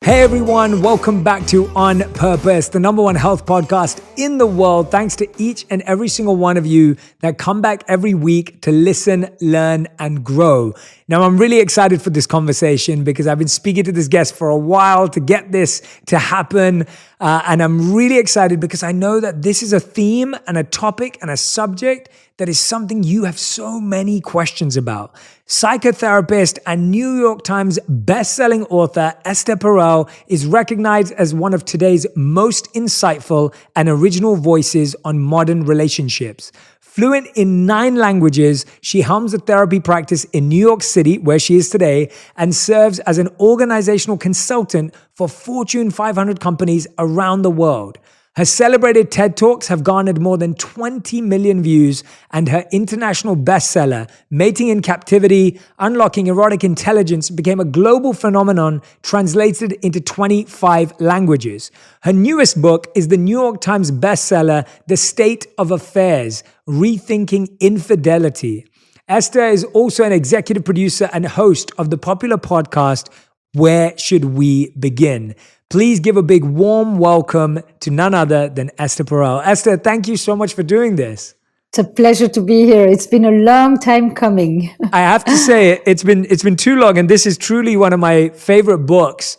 Hey everyone, welcome back to On Purpose, the number one health podcast in the world. Thanks to each and every single one of you that come back every week to listen, learn, and grow. Now, I'm really excited for this conversation because I've been speaking to this guest for a while to get this to happen. And I'm really excited because I know that this is a theme and a topic and a subject that is something you have so many questions about. Psychotherapist and New York Times best-selling author Esther Perel is recognized as one of today's most insightful and original voices on modern relationships. Fluent in 9 languages, she helms a therapy practice in New York City, where she is today, and serves as an organizational consultant for Fortune 500 companies around the world. Her celebrated TED Talks have garnered more than 20 million views, and her international bestseller, Mating in Captivity, Unlocking Erotic Intelligence, became a global phenomenon translated into 25 languages. Her newest book is the New York Times bestseller, The State of Affairs, Rethinking Infidelity. Esther is also an executive producer and host of the popular podcast, Where Should We Begin? Please give a big warm welcome to none other than Esther Perel. Esther, thank you so much for doing this. It's a pleasure to be here. It's been a long time coming. I have to say, it's been too long, and this is truly one of my favorite books.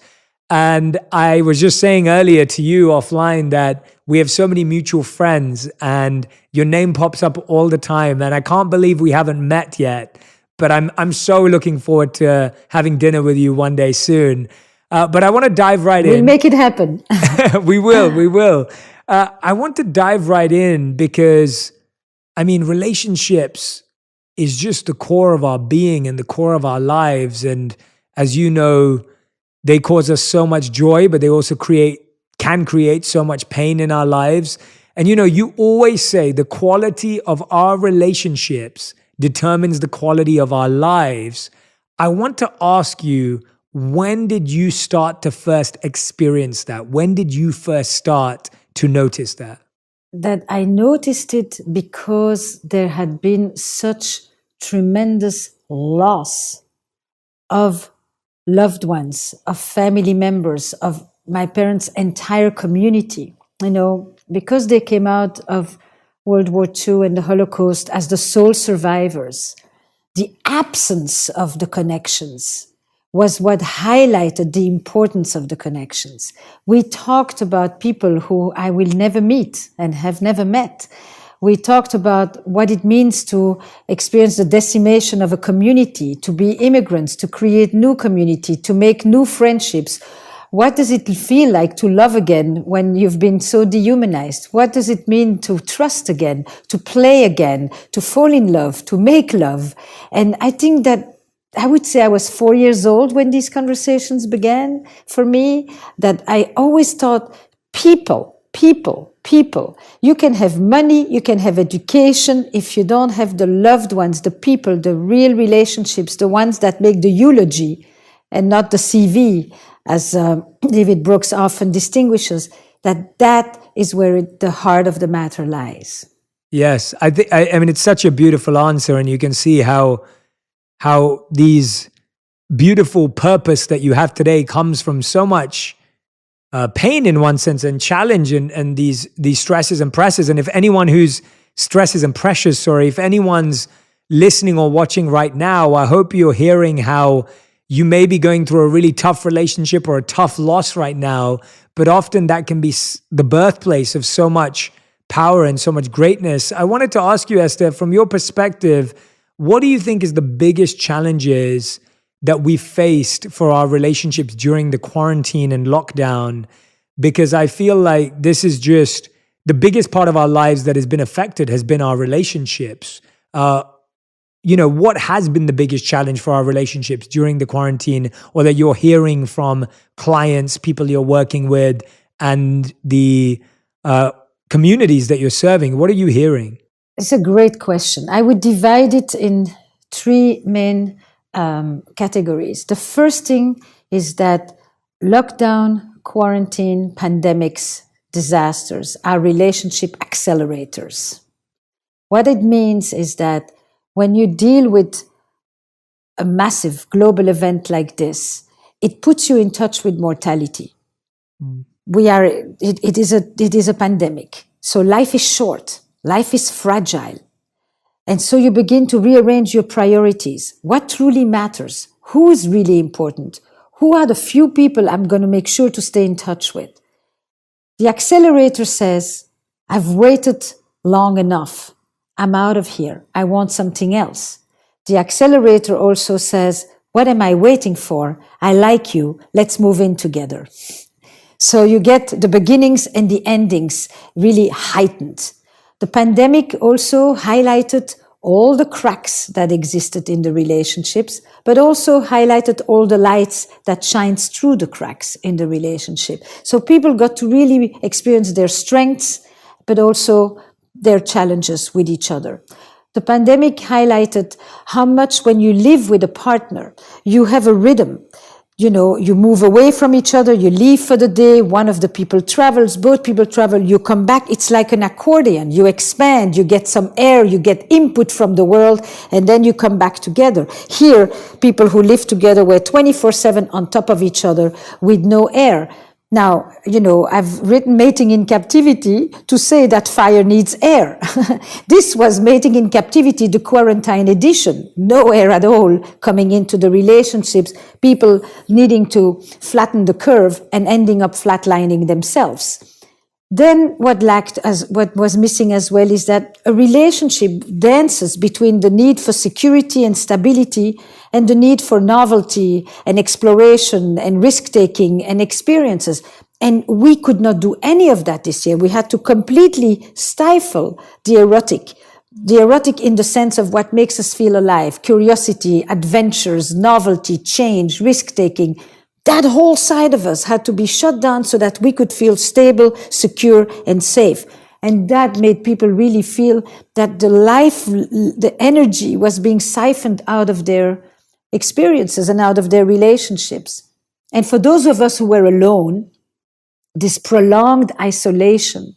And I was just saying earlier to you offline that we have so many mutual friends, and your name pops up all the time, and I can't believe we haven't met yet. But I'm so looking forward to having dinner with you one day soon. But I want to dive right in. We'll make it happen. We will. I want to dive right in because, relationships is just the core of our being and the core of our lives. And as you know, they cause us so much joy, but they also can create so much pain in our lives. And you always say the quality of our relationships determines the quality of our lives. I want to ask you, when did you start to first experience that? When did you first start to notice that? That I noticed it because there had been such tremendous loss of loved ones, of family members, of my parents' entire community. Because they came out of World War II and the Holocaust as the sole survivors, the absence of the connections was what highlighted the importance of the connections. We talked about people who I will never meet and have never met. We talked about what it means to experience the decimation of a community, to be immigrants, to create new community, to make new friendships. What does it feel like to love again when you've been so dehumanized? What does it mean to trust again, to play again, to fall in love, to make love? And I think that I would say I was 4 years old when these conversations began for me, that I always thought people. You can have money, you can have education. If you don't have the loved ones, the people, the real relationships, the ones that make the eulogy and not the CV, as David Brooks often distinguishes, that is where the heart of the matter lies. Yes, I mean, it's such a beautiful answer, and you can see how these beautiful purpose that you have today comes from so much pain in one sense and challenge and these stresses and pressures. And if anyone who's stresses and pressures, if anyone's listening or watching right now, I hope you're hearing how you may be going through a really tough relationship or a tough loss right now, but often that can be the birthplace of so much power and so much greatness. I wanted to ask you, Esther, from your perspective, what do you think is the biggest challenges that we faced for our relationships during the quarantine and lockdown? Because I feel like this is just the biggest part of our lives that has been affected has been our relationships. What has been the biggest challenge for our relationships during the quarantine, or that you're hearing from clients, people you're working with, and the communities that you're serving? What are you hearing? It's a great question. I would divide it in 3 main categories. The first thing is that lockdown, quarantine, pandemics, disasters are relationship accelerators. What it means is that when you deal with a massive global event like this, it puts you in touch with mortality. Mm. It is a pandemic. So life is short, life is fragile. And so you begin to rearrange your priorities. What truly matters? Who is really important? Who are the few people I'm going to make sure to stay in touch with? The accelerator says, I've waited long enough. I'm out of here. I want something else. The accelerator also says, what am I waiting for? I like you. Let's move in together. So you get the beginnings and the endings really heightened. The pandemic also highlighted all the cracks that existed in the relationships, but also highlighted all the lights that shines through the cracks in the relationship. So people got to really experience their strengths, but also their challenges with each other. The pandemic highlighted how much when you live with a partner, you have a rhythm. You know, you move away from each other, you leave for the day, one of the people travels, both people travel, you come back. It's like an accordion. You expand, you get some air, you get input from the world, and then you come back together. Here, people who live together were 24/7 on top of each other with no air. Now, you know, I've written Mating in Captivity to say that fire needs air. This was Mating in Captivity, the quarantine edition. No air at all coming into the relationships, people needing to flatten the curve and ending up flatlining themselves. Then what was missing as well is that a relationship dances between the need for security and stability and the need for novelty and exploration and risk-taking and experiences. And we could not do any of that this year. We had to completely stifle the erotic in the sense of what makes us feel alive, curiosity, adventures, novelty, change, risk-taking. That whole side of us had to be shut down so that we could feel stable, secure, and safe. And that made people really feel that the energy was being siphoned out of their experiences and out of their relationships. And for those of us who were alone, this prolonged isolation,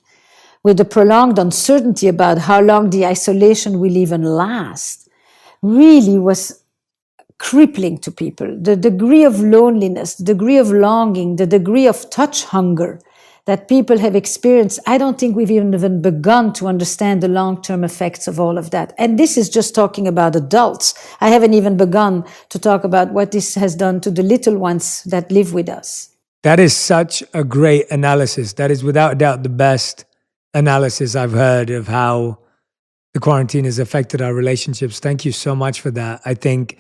with the prolonged uncertainty about how long the isolation will even last, really was crippling to people. The degree of loneliness, the degree of longing, the degree of touch hunger that people have experienced, I don't think we've even begun to understand the long-term effects of all of that. And this is just talking about adults. I haven't even begun to talk about what this has done to the little ones that live with us. That is such a great analysis. That is without a doubt the best analysis I've heard of how the quarantine has affected our relationships. Thank you so much for that. I think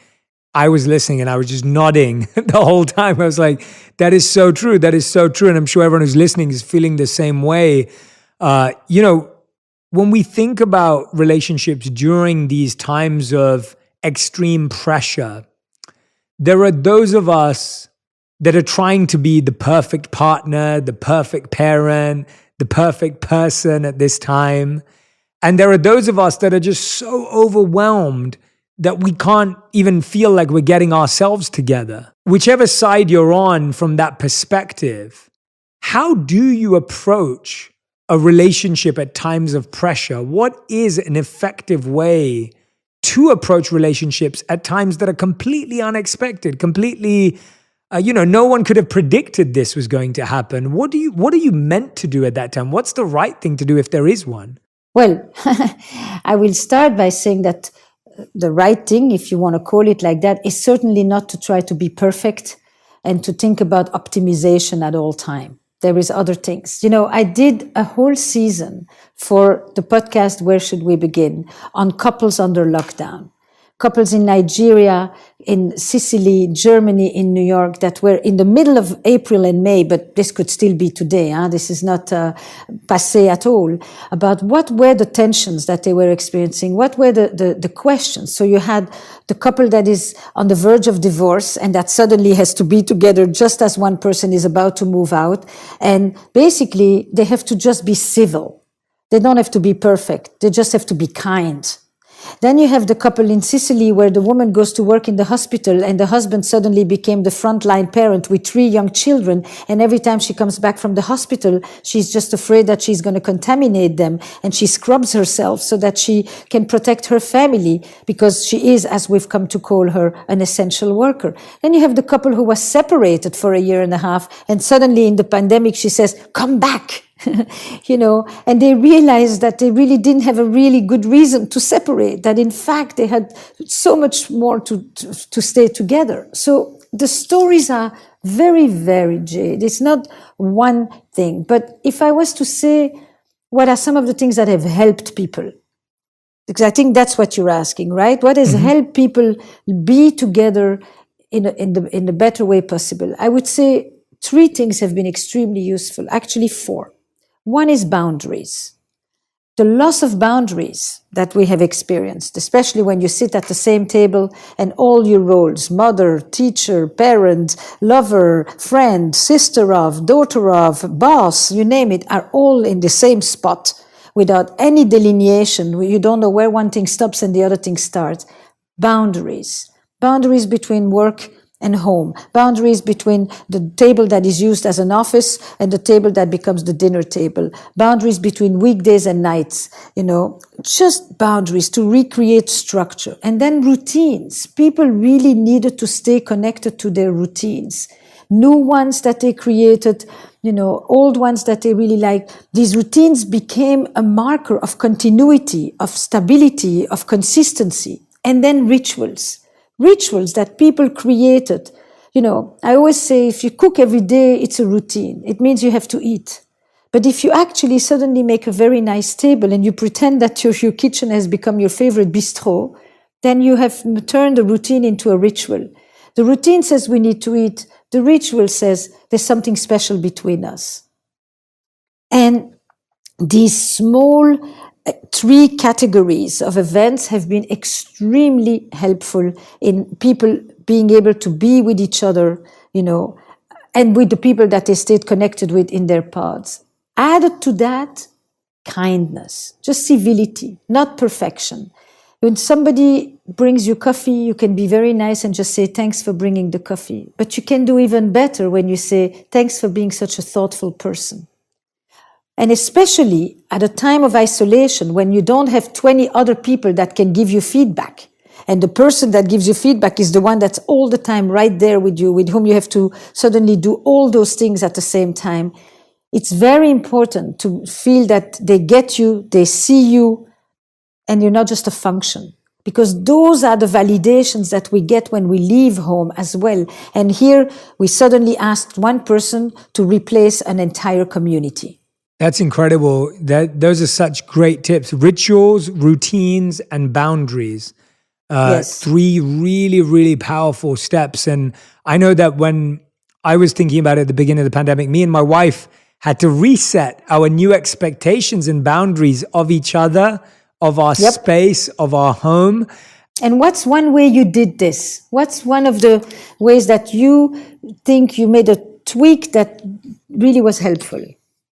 I was listening and I was just nodding the whole time. I was like, that is so true. That is so true. And I'm sure everyone who's listening is feeling the same way. You know, when we think about relationships during these times of extreme pressure, there are those of us that are trying to be the perfect partner, the perfect parent, the perfect person at this time. And there are those of us that are just so overwhelmed that we can't even feel like we're getting ourselves together. Whichever side you're on from that perspective, how do you approach a relationship at times of pressure? What is an effective way to approach relationships at times that are completely unexpected, completely, no one could have predicted this was going to happen? What are you meant to do at that time? What's the right thing to do if there is one? Well, I will start by saying that the right thing, if you want to call it like that, is certainly not to try to be perfect and to think about optimization at all time. There is other things. You know, I did a whole season for the podcast, Where Should We Begin? On couples under lockdown. Couples in Nigeria, in Sicily, Germany, in New York, that were in the middle of April and May, but this could still be today. This is not passé at all. About what were the tensions that they were experiencing? What were the questions? So you had the couple that is on the verge of divorce and that suddenly has to be together just as one person is about to move out. And basically, they have to just be civil. They don't have to be perfect. They just have to be kind. Then you have the couple in Sicily where the woman goes to work in the hospital and the husband suddenly became the frontline parent with 3 young children. And every time she comes back from the hospital, she's just afraid that she's going to contaminate them. And she scrubs herself so that she can protect her family because she is, as we've come to call her, an essential worker. Then you have the couple who was separated for a year and a half. And suddenly in the pandemic, she says, come back. And they realized that they really didn't have a really good reason to separate, that in fact they had so much more to stay together. So the stories are very varied, Jade. It's not one thing. But if I was to say, what are some of the things that have helped people? Because I think that's what you're asking, right? What has helped people be together in the better way possible? I would say 3 things have been extremely useful, actually 4. One is boundaries. The loss of boundaries that we have experienced, especially when you sit at the same table and all your roles, mother, teacher, parent, lover, friend, sister of, daughter of, boss, you name it, are all in the same spot without any delineation. You don't know where one thing stops and the other thing starts. Boundaries. Boundaries between work and home, boundaries between the table that is used as an office and the table that becomes the dinner table, boundaries between weekdays and nights, just boundaries to recreate structure. And then routines. People really needed to stay connected to their routines. New ones that they created, old ones that they really liked. These routines became a marker of continuity, of stability, of consistency. And then rituals that people created. I always say if you cook every day, it's a routine. It means you have to eat. But if you actually suddenly make a very nice table and you pretend that your kitchen has become your favorite bistro, then you have turned the routine into a ritual. The routine says we need to eat. The ritual says there's something special between us. And these small 3 categories of events have been extremely helpful in people being able to be with each other, and with the people that they stayed connected with in their pods. Added to that, kindness, just civility, not perfection. When somebody brings you coffee, you can be very nice and just say, thanks for bringing the coffee. But you can do even better when you say, thanks for being such a thoughtful person. And especially at a time of isolation, when you don't have 20 other people that can give you feedback, and the person that gives you feedback is the one that's all the time right there with you, with whom you have to suddenly do all those things at the same time. It's very important to feel that they get you, they see you, and you're not just a function. Because those are the validations that we get when we leave home as well. And here we suddenly asked one person to replace an entire community. That's incredible. Those are such great tips. Rituals, routines, and boundaries. Yes. 3 really, really powerful steps. And I know that when I was thinking about it at the beginning of the pandemic, me and my wife had to reset our new expectations and boundaries of each other, of our space, of our home. And what's one way you did this? What's one of the ways that you think you made a tweak that really was helpful?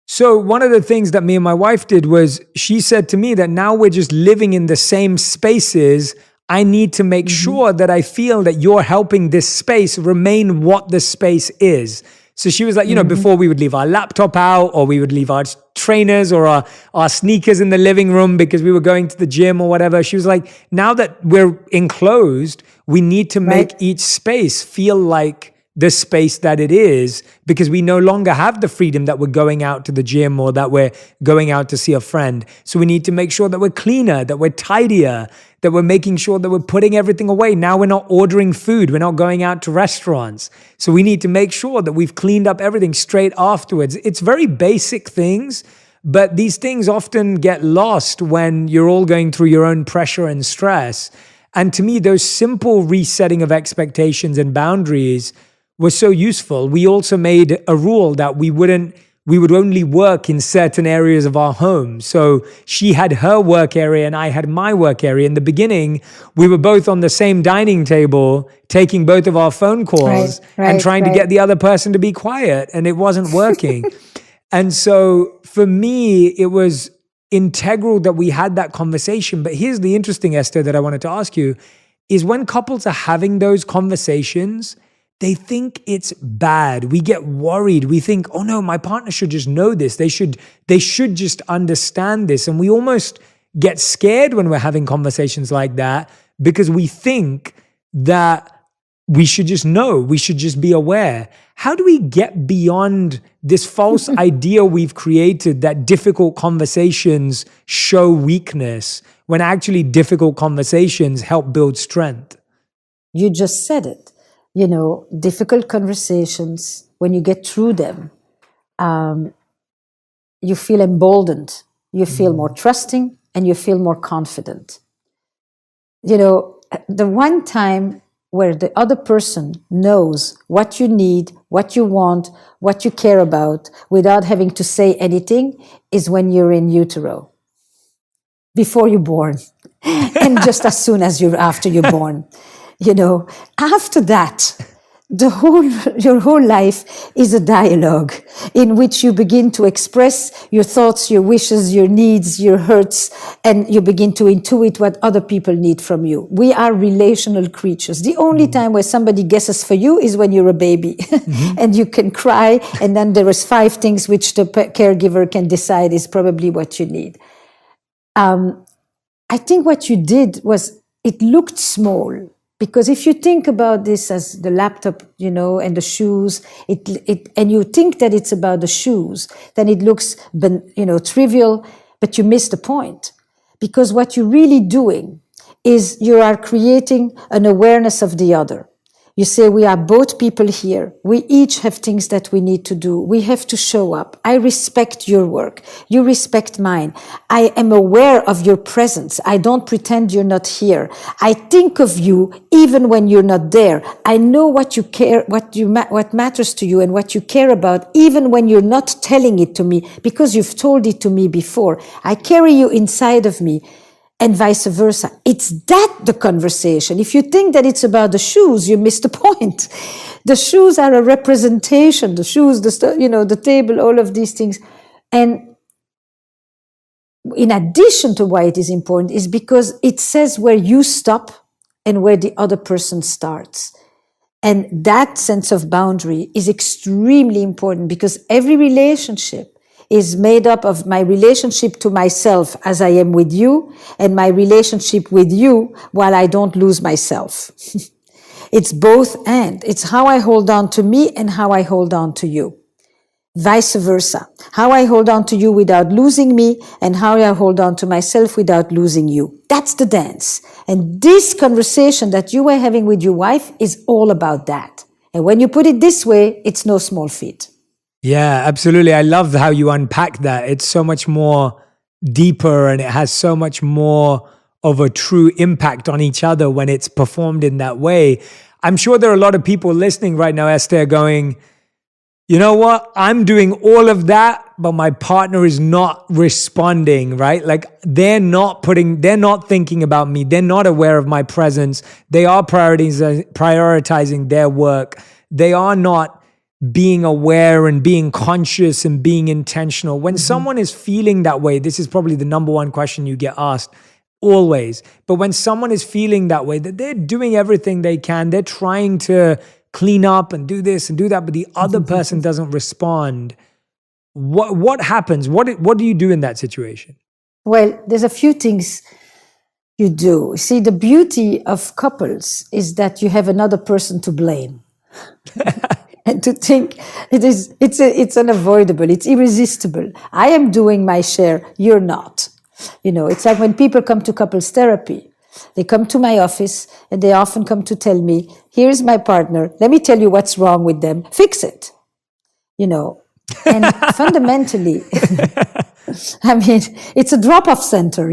So one of the things that me and my wife did was she said to me that now we're just living in the same spaces. I need to make sure that I feel that you're helping this space remain what the space is. So she was like, before we would leave our laptop out, or we would leave our trainers or our sneakers in the living room because we were going to the gym or whatever. She was like, now that we're enclosed, we need to make each space feel like the space that it is, because we no longer have the freedom that we're going out to the gym or that we're going out to see a friend. So we need to make sure that we're cleaner, that we're tidier, that we're making sure that we're putting everything away. Now we're not ordering food. We're not going out to restaurants. So we need to make sure that we've cleaned up everything straight afterwards. It's very basic things, but these things often get lost when you're all going through your own pressure and stress. And to me, those simple resetting of expectations and boundaries was so useful. We also made a rule that we would only work in certain areas of our home. So she had her work area and I had my work area. In the beginning, we were both on the same dining table, taking both of our phone calls and trying to get the other person to be quiet, and it wasn't working. And so for me, it was integral that we had that conversation. But here's the interesting, Esther, that I wanted to ask you, is when couples are having those conversations, they think it's bad. We get worried. We think, oh no, my partner should just know this. They should just understand this. And we almost get scared when we're having conversations like that because we think that we should just know, we should just be aware. How do we get beyond this false idea we've created that difficult conversations show weakness when actually difficult conversations help build strength? You just said it. Difficult conversations, when you get through them, you feel emboldened, you feel more trusting, and you feel more confident. The one time where the other person knows what you need, what you want, what you care about, without having to say anything, is when you're in utero, before you're born, and just as soon as after you're born. After that, your whole life is a dialogue in which you begin to express your thoughts, your wishes, your needs, your hurts, and you begin to intuit what other people need from you. We are relational creatures. The only time where somebody guesses for you is when you're a baby and you can cry, and then there is 5 things which the caregiver can decide is probably what you need. I think what you did was, it looked small. Because if you think about this as the laptop, and the shoes, and you think that it's about the shoes, then it looks, trivial, but you miss the point. Because what you're really doing is you are creating an awareness of the other. You say, we are both people here. We each have things that we need to do. We have to show up. I respect your work. You respect mine. I am aware of your presence. I don't pretend you're not here. I think of you even when you're not there. I know what you care, what matters to you and what you care about, even when you're not telling it to me, because you've told it to me before. I carry you inside of me. And vice versa. It's that the conversation. If you think that it's about the shoes, you miss the point. The shoes are a representation. The shoes, the table, all of these things. And in addition to why it is important is because it says where you stop and where the other person starts. And that sense of boundary is extremely important, because every relationship is made up of my relationship to myself as I am with you, and my relationship with you while I don't lose myself. It's both and. It's how I hold on to me and how I hold on to you. Vice versa. How I hold on to you without losing me, and how I hold on to myself without losing you. That's the dance. And this conversation that you were having with your wife is all about that. And when you put it this way, it's no small feat. Yeah, absolutely. I love how you unpack that. It's so much more deeper, and it has so much more of a true impact on each other when it's performed in that way. I'm sure there are a lot of people listening right now, Esther, going, you know what? I'm doing all of that, but my partner is not responding, right? Like they're not thinking about me. They're not aware of my presence. They are prioritizing their work. They are not being aware and being conscious and being intentional. When someone is feeling that way, this is probably the number one question you get asked always. But when someone is feeling that way, that they're doing everything they can, they're trying to clean up and do this and do that, but the other person doesn't respond. What happens? What do you do in that situation? Well, there's a few things you do. See, the beauty of couples is that you have another person to blame. And to think it's unavoidable, it's irresistible. I am doing my share, you're not. It's like when people come to couples therapy. They come to my office and they often come to tell me, here's my partner, let me tell you what's wrong with them, fix it. And fundamentally, I mean, it's a drop-off center,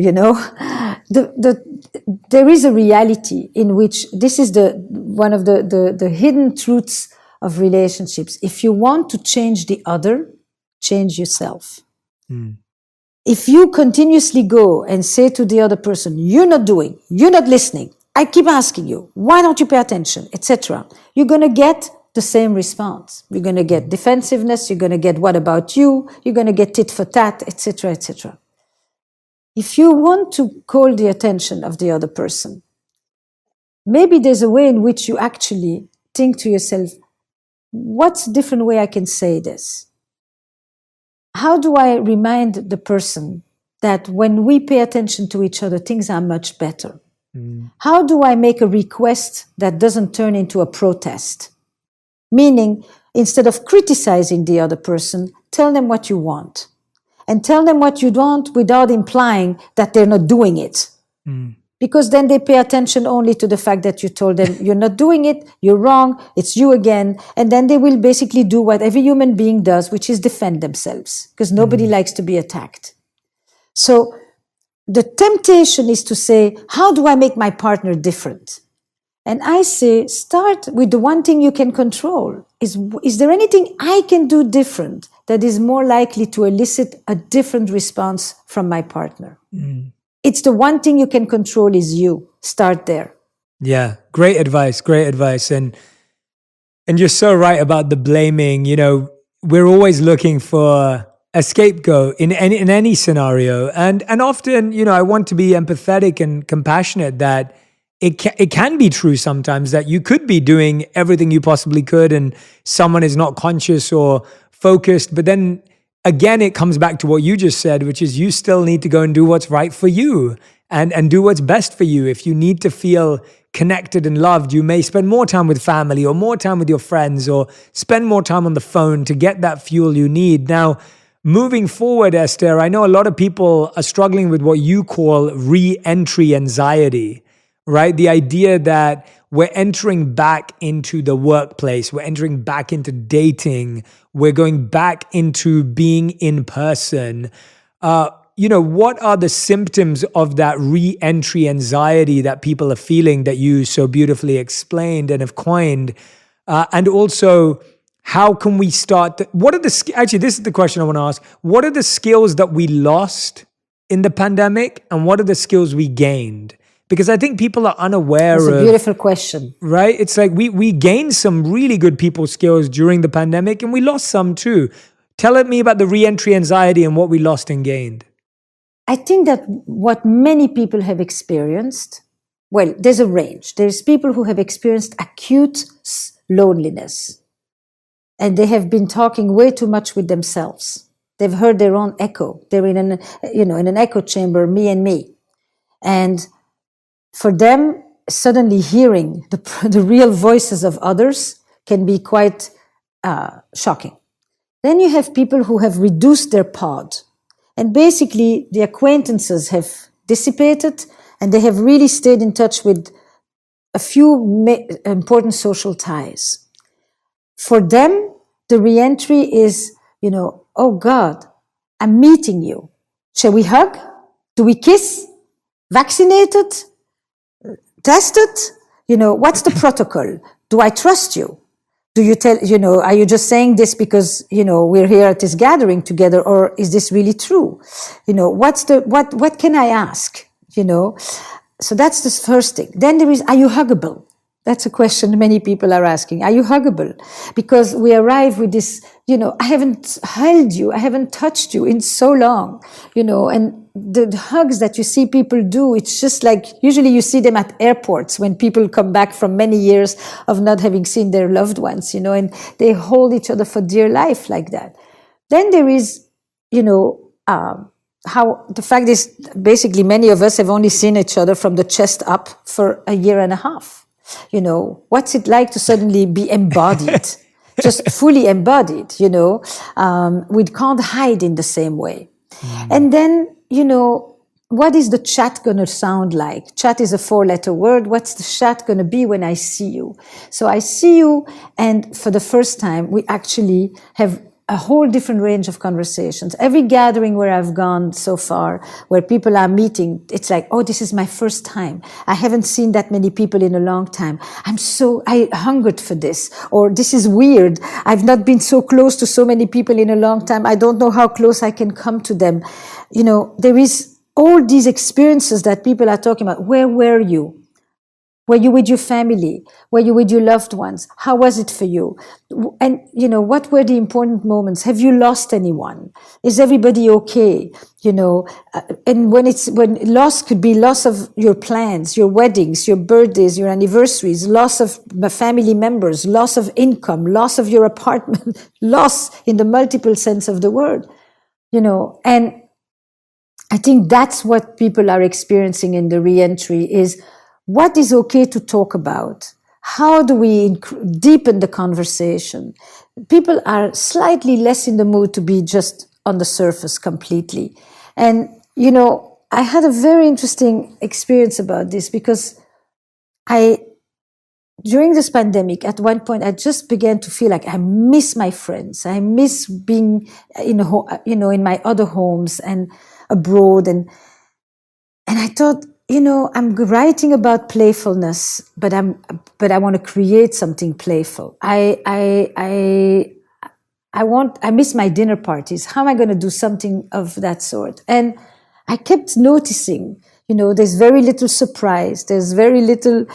there is a reality in which this is one of the hidden truths of relationships. If you want to change the other, change yourself. If you continuously go and say to the other person, you're not listening, I keep asking you, why don't you pay attention, etc., you're going to get the same response. You're going to get defensiveness, you're going to get what about you, you're going to get tit for tat, etc., etc. If you want to call the attention of the other person, maybe there's a way in which you actually think to yourself, what's a different way I can say this? How do I remind the person that when we pay attention to each other, things are much better? How do I make a request that doesn't turn into a protest? Meaning, instead of criticizing the other person, tell them what you want. And tell them what you want without implying that they're not doing it. Because then they pay attention only to the fact that you told them you're not doing it, you're wrong, it's you again. And then they will basically do what every human being does, which is defend themselves, because nobody likes to be attacked. So the temptation is to say, how do I make my partner different? And I say, start with the one thing you can control. Is there anything I can do different that is more likely to elicit a different response from my partner? It's the one thing you can control is you. Start there. Yeah, great advice, great advice. And you're so right about the blaming. You know, we're always looking for a scapegoat in any scenario. And often, you know, I want to be empathetic and compassionate that it can be true sometimes that you could be doing everything you possibly could and someone is not conscious or focused. But then again, it comes back to what you just said, which is you still need to go and do what's right for you and do what's best for you. If you need to feel connected and loved, you may spend more time with family or more time with your friends or spend more time on the phone to get that fuel you need. Now, moving forward, Esther, I know a lot of people are struggling with what you call re-entry anxiety, right? The idea that we're entering back into the workplace, we're entering back into dating, we're going back into being in person. You know, what are the symptoms of that re-entry anxiety that people are feeling that you so beautifully explained and have coined? And also, how can we start? Actually, this is the question I want to ask. What are the skills that we lost in the pandemic and what are the skills we gained? Because I think people are unaware of... That's a beautiful question. Right? It's like we gained some really good people skills during the pandemic and we lost some too. Tell me about the re-entry anxiety and what we lost and gained. I think that what many people have experienced, well, there's a range. There's people who have experienced acute loneliness and they have been talking way too much with themselves. They've heard their own echo. They're in an echo chamber, me and me. And for them, suddenly hearing the real voices of others can be quite shocking. Then you have people who have reduced their pod. And basically, the acquaintances have dissipated and they have really stayed in touch with a few important social ties. For them, the re-entry is, oh God, I'm meeting you. Shall we hug? Do we kiss? Vaccinated? Tested? What's the protocol? Do I trust you? Do you tell, are you just saying this because, we're here at this gathering together, or is this really true? What can I ask? So that's the first thing. Then there is, are you huggable? That's a question many people are asking. Are you huggable? Because we arrive with this, I haven't held you, I haven't touched you in so long, and the hugs that you see people do, it's just like, usually you see them at airports when people come back from many years of not having seen their loved ones, and they hold each other for dear life like that. Then there is, how the fact is basically many of us have only seen each other from the chest up for a year and a half. What's it like to suddenly be embodied, just fully embodied, we can't hide in the same way. And then, what is the chat going to sound like? Chat is a 4-letter word. What's the chat going to be when I see you? So I see you, and for the first time, we actually have a whole different range of conversations. Every gathering where I've gone so far, where people are meeting, it's like, oh, this is my first time. I haven't seen that many people in a long time. I hungered for this, or this is weird. I've not been so close to so many people in a long time. I don't know how close I can come to them. There is all these experiences that people are talking about. Where were you? Were you with your family? Were you with your loved ones? How was it for you? And, what were the important moments? Have you lost anyone? Is everybody okay? And when loss could be loss of your plans, your weddings, your birthdays, your anniversaries, loss of family members, loss of income, loss of your apartment, loss in the multiple sense of the word, and I think that's what people are experiencing in the re-entry is what is okay to talk about? How do we deepen the conversation? People are slightly less in the mood to be just on the surface completely. And, I had a very interesting experience about this because during this pandemic, at one point, I just began to feel like I miss my friends. I miss being in my other homes and abroad. And I thought, I'm writing about playfulness, but I want to create something playful. I miss my dinner parties. How am I going to do something of that sort? And I kept noticing, there's very little surprise. There's very little,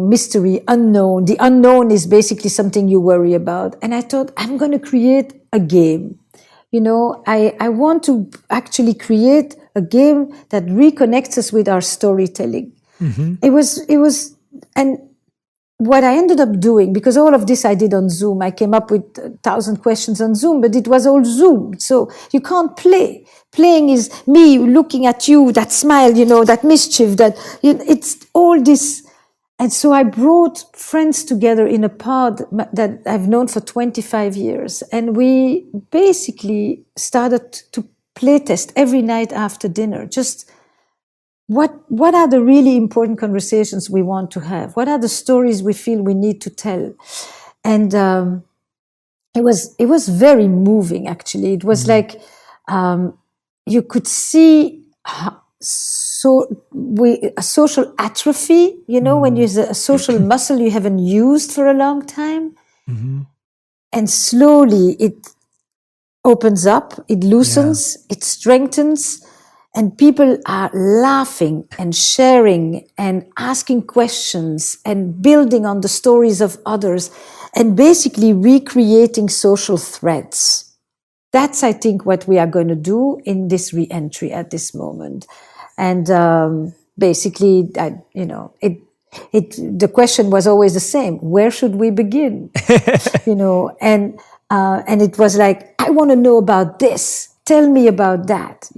mystery, unknown. The unknown is basically something you worry about. And I thought, I'm going to create a game. I want to actually create a game that reconnects us with our storytelling. Mm-hmm. It was, and what I ended up doing, because all of this I did on Zoom, I came up with 1,000 questions on Zoom, but it was all Zoom. So you can't play. Playing is me looking at you, that smile, that mischief, it's all this. And so I brought friends together in a pod that I've known for 25 years. And we basically started to play test every night after dinner. Just what are the really important conversations we want to have? What are the stories we feel we need to tell? And it was very moving, actually. It was like you could see a social atrophy, when you use a social muscle you haven't used for a long time. Mm-hmm. And slowly it opens up, it loosens, it strengthens, and people are laughing and sharing and asking questions and building on the stories of others and basically recreating social threads. That's, I think, what we are going to do in this re-entry at this moment. And basically, the question was always the same: where should we begin? And it was like, I want to know about this. Tell me about that.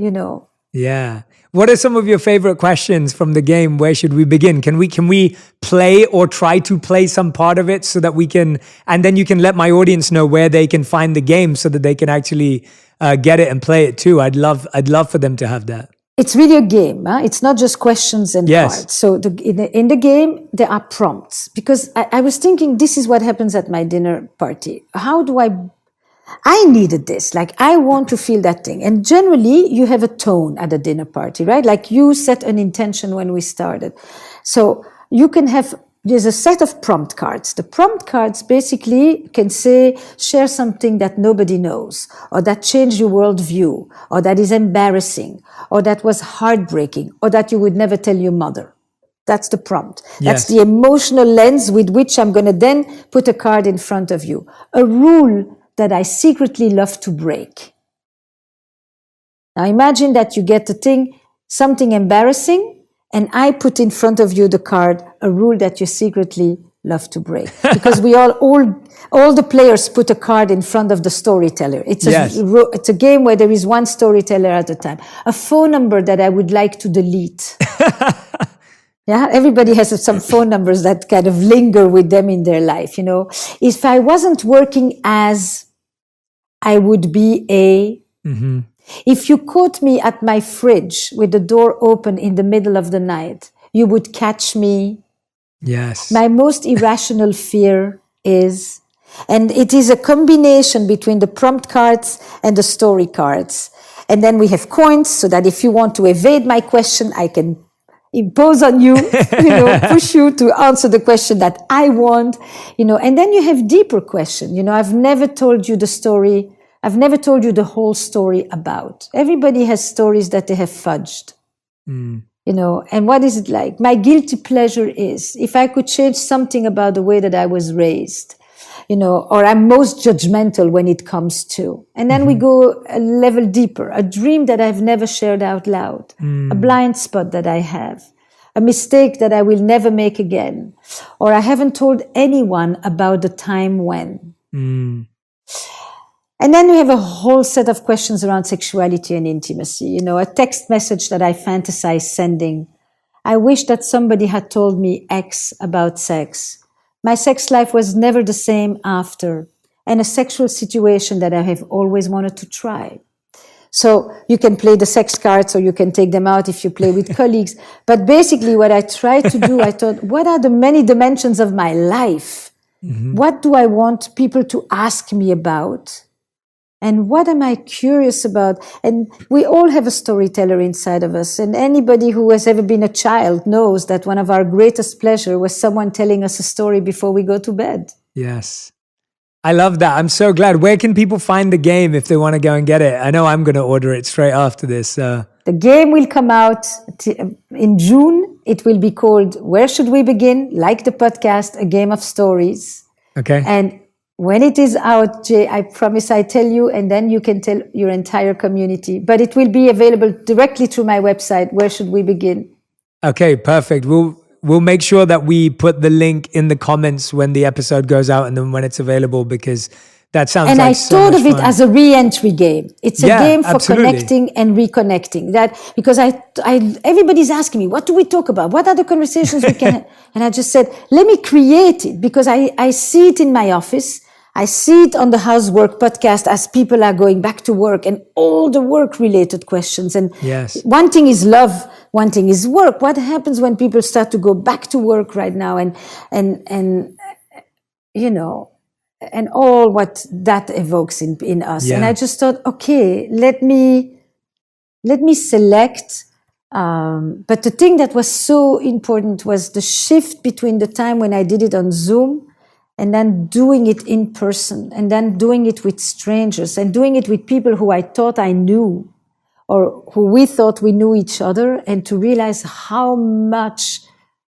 Yeah. What are some of your favorite questions from the game? Where should we begin? Can we play or try to play some part of it so that we can, and then you can let my audience know where they can find the game so that they can actually get it and play it too. I'd love for them to have that. It's really a game. Huh? It's not just questions and cards. So in the game, there are prompts. Because I was thinking, this is what happens at my dinner party. How do I needed this. Like, I want to feel that thing. And generally, you have a tone at a dinner party, right? Like, you set an intention when we started. So you can there's a set of prompt cards. The prompt cards basically can say, share something that nobody knows, or that changed your worldview, or that is embarrassing, or that was heartbreaking, or that you would never tell your mother. That's the prompt. That's the emotional lens with which I'm going to then put a card in front of you. A rule that I secretly love to break. Now imagine that you get something embarrassing, and I put in front of you the card, a rule that you secretly love to break. Because we all the players put a card in front of the storyteller. It's a game where there is one storyteller at a time. A phone number that I would like to delete. Yeah, everybody has some phone numbers that kind of linger with them in their life, If I wasn't working as I would be Mm-hmm. If you caught me at my fridge with the door open in the middle of the night, you would catch me. Yes. My most irrational fear is, and it is a combination between the prompt cards and the story cards. And then we have coins so that if you want to evade my question, I can impose on you, push you to answer the question that I want, and then you have deeper questions. I've never told you the story. I've never told you the whole story about. Everybody has stories that they have fudged. Mm. And what is it like? My guilty pleasure is if I could change something about the way that I was raised, or I'm most judgmental when it comes to. And then we go a level deeper, a dream that I've never shared out loud, a blind spot that I have, a mistake that I will never make again, or I haven't told anyone about the time when. And then we have a whole set of questions around sexuality and intimacy. A text message that I fantasize sending. I wish that somebody had told me X about sex. My sex life was never the same after. And a sexual situation that I have always wanted to try. So you can play the sex cards or you can take them out if you play with colleagues. But basically what I tried to do, I thought, what are the many dimensions of my life? What do I want people to ask me about? And what am I curious about? And we all have a storyteller inside of us. And anybody who has ever been a child knows that one of our greatest pleasure was someone telling us a story before we go to bed. Yes. I love that. I'm so glad. Where can people find the game if they want to go and get it? I know I'm going to order it straight after this. The game will come out in June. It will be called Where Should We Begin? Like the podcast, A Game of Stories. Okay. And when it is out, Jay, I promise I tell you, and then you can tell your entire community. But it will be available directly through my website, Where Should We Begin? Okay, perfect. We'll make sure that we put the link in the comments when the episode goes out and then when it's available, because that sounds and like I so thought much of it fun. as a re-entry game. It's a game for absolutely. connecting and reconnecting. That because everybody's asking me, what do we talk about? What are the conversations we can have? And I just said, let me create it, because I see it in my office. I see it on the Housework podcast as people are going back to work and all the work-related questions. And one thing is love, one thing is work. What happens when people start to go back to work right now and all what that evokes in us. And I just thought, okay, let me select. But the thing that was so important was the shift between the time when I did it on Zoom and then doing it in person, and then doing it with strangers, and doing it with people who I thought I knew, or who we thought we knew each other, and to realize how much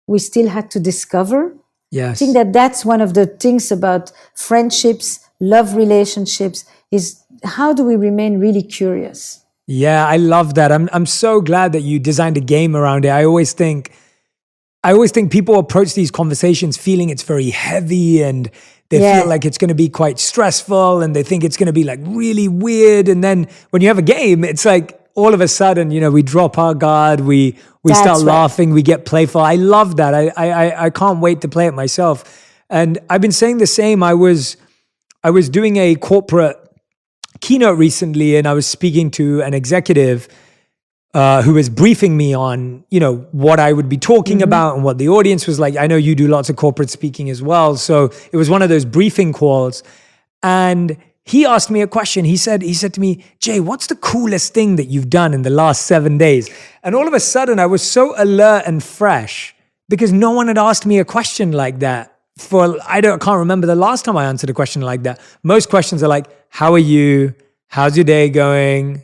we still had to discover. Yes. I think that's one of the things about friendships, love relationships, is how do we remain really curious? Yeah, I love that. I'm so glad that you designed a game around it. I always think people approach these conversations feeling it's very heavy, and they feel like it's going to be quite stressful, and they think it's going to be like really weird. And then when you have a game, it's like all of a sudden, we drop our guard, we start laughing, we get playful. I love that. I can't wait to play it myself. And I've been saying the same. I was doing a corporate keynote recently, and I was speaking to an executive who was briefing me on, what I would be talking about and what the audience was like. I know you do lots of corporate speaking as well. So it was one of those briefing calls. And he asked me a question. He said to me, Jay, what's the coolest thing that you've done in the last 7 days? And all of a sudden I was so alert and fresh because no one had asked me a question like that. I can't remember the last time I answered a question like that. Most questions are like, how are you? How's your day going?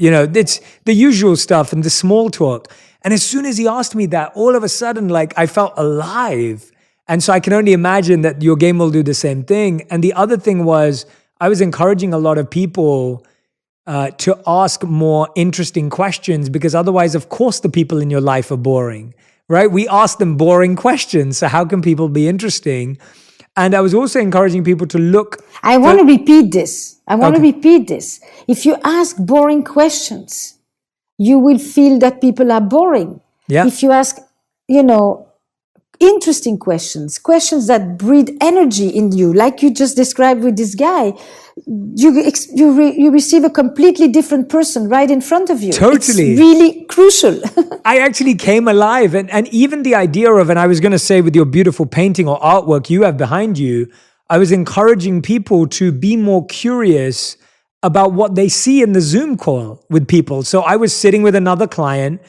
It's the usual stuff and the small talk. And as soon as he asked me that, all of a sudden, I felt alive. And so I can only imagine that your game will do the same thing. And the other thing was, I was encouraging a lot of people to ask more interesting questions, because otherwise, of course, the people in your life are boring, right? We ask them boring questions. So how can people be interesting? And I was also encouraging people to look. I want to repeat this. If you ask boring questions, you will feel that people are boring. Yeah. If you ask, interesting questions that breathe energy in you, like you just described with this guy, you receive a completely different person right in front of you. Totally. It's really crucial. I actually came alive. And even the idea of, and I was going to say with your beautiful painting or artwork you have behind you, I was encouraging people to be more curious about what they see in the Zoom call with people. So I was sitting with another client,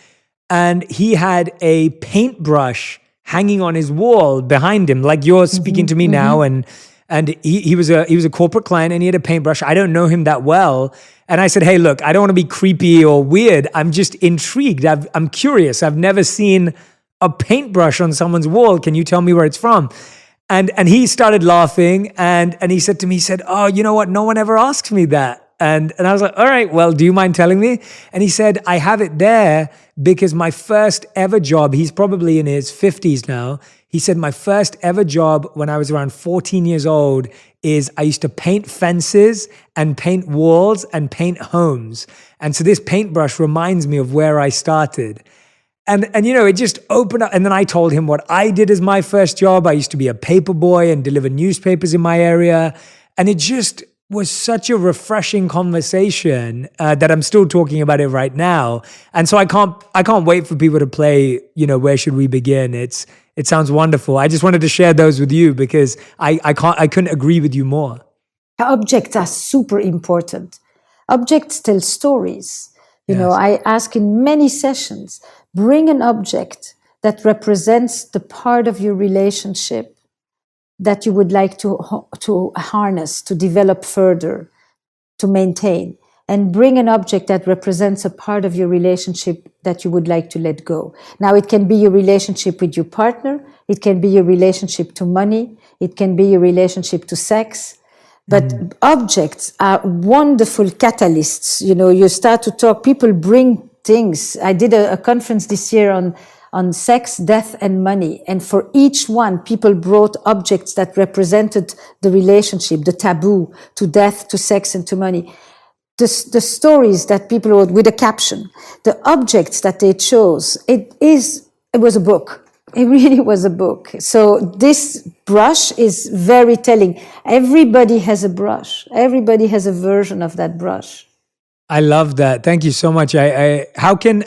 and he had a paintbrush hanging on his wall behind him, like you're speaking to me now. And and he was a corporate client, and he had a paintbrush. I don't know him that well. And I said, hey, look, I don't want to be creepy or weird. I'm just intrigued. I'm curious. I've never seen a paintbrush on someone's wall. Can you tell me where it's from? And he started laughing, and he said to me, he said, oh, you know what? No one ever asks me that. And I was like, all right, well, do you mind telling me? And he said, I have it there because my first ever job, he's probably in his 50s now. He said, my first ever job when I was around 14 years old is I used to paint fences and paint walls and paint homes. And so this paintbrush reminds me of where I started. And it just opened up. And then I told him what I did as my first job. I used to be a paper boy and deliver newspapers in my area. And it just was such a refreshing conversation that I'm still talking about it right now. And so I can't wait for people to play, where should we begin? It sounds wonderful. I just wanted to share those with you because I couldn't agree with you more. Objects are super important. Objects tell stories. Yes. I ask in many sessions, bring an object that represents the part of your relationship that you would like to harness, to develop further, to maintain. And bring an object that represents a part of your relationship that you would like to let go. Now, it can be your relationship with your partner. It can be your relationship to money. It can be your relationship to sex. But objects are wonderful catalysts. You start to talk, people bring things. I did a conference this year on sex, death, and money. And for each one, people brought objects that represented the relationship, the taboo, to death, to sex, and to money. The stories that people wrote with a caption, the objects that they chose, it was a book. It really was a book. So this brush is very telling. Everybody has a brush. Everybody has a version of that brush. I love that. Thank you so much. How can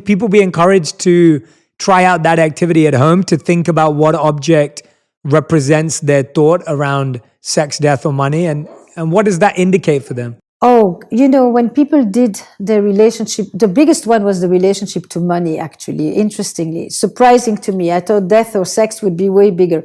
people be encouraged to try out that activity at home, to think about what object represents their thought around sex, death, or money, and what does that indicate for them? Oh, when people did their relationship, the biggest one was the relationship to money, actually, interestingly. Surprising to me. I thought death or sex would be way bigger.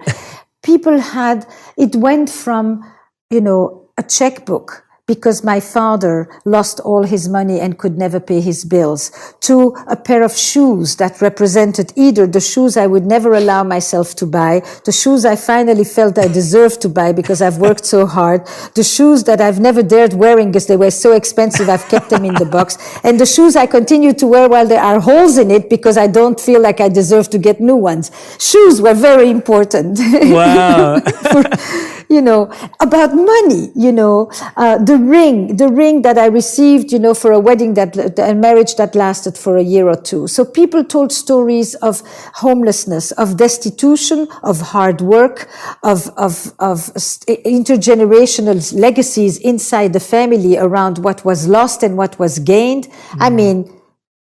It went from, a checkbook, because my father lost all his money and could never pay his bills, to a pair of shoes that represented either the shoes I would never allow myself to buy, the shoes I finally felt I deserved to buy because I've worked so hard, the shoes that I've never dared wearing because they were so expensive I've kept them in the box, and the shoes I continue to wear while there are holes in it because I don't feel like I deserve to get new ones. Shoes were very important. Wow. About money, the ring that I received, for a wedding a marriage that lasted for a year or two. So people told stories of homelessness, of destitution, of hard work, of intergenerational legacies inside the family around what was lost and what was gained. I mean,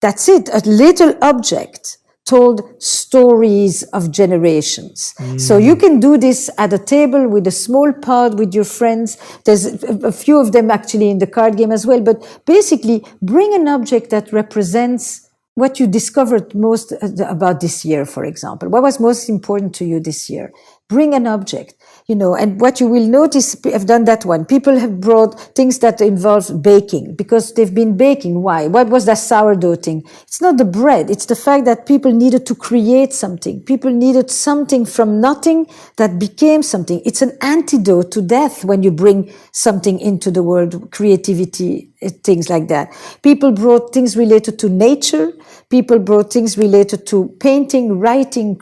that's it. A little object told stories of generations. So you can do this at a table with a small pod with your friends. There's a few of them actually in the card game as well. But basically, bring an object that represents what you discovered most about this year, for example. What was most important to you this year? Bring an object. And what you will notice, I've done that one. People have brought things that involve baking because they've been baking. Why? What was that sourdough thing? It's not the bread. It's the fact that people needed to create something. People needed something from nothing that became something. It's an antidote to death when you bring something into the world, creativity, things like that. People brought things related to nature. People brought things related to painting, writing,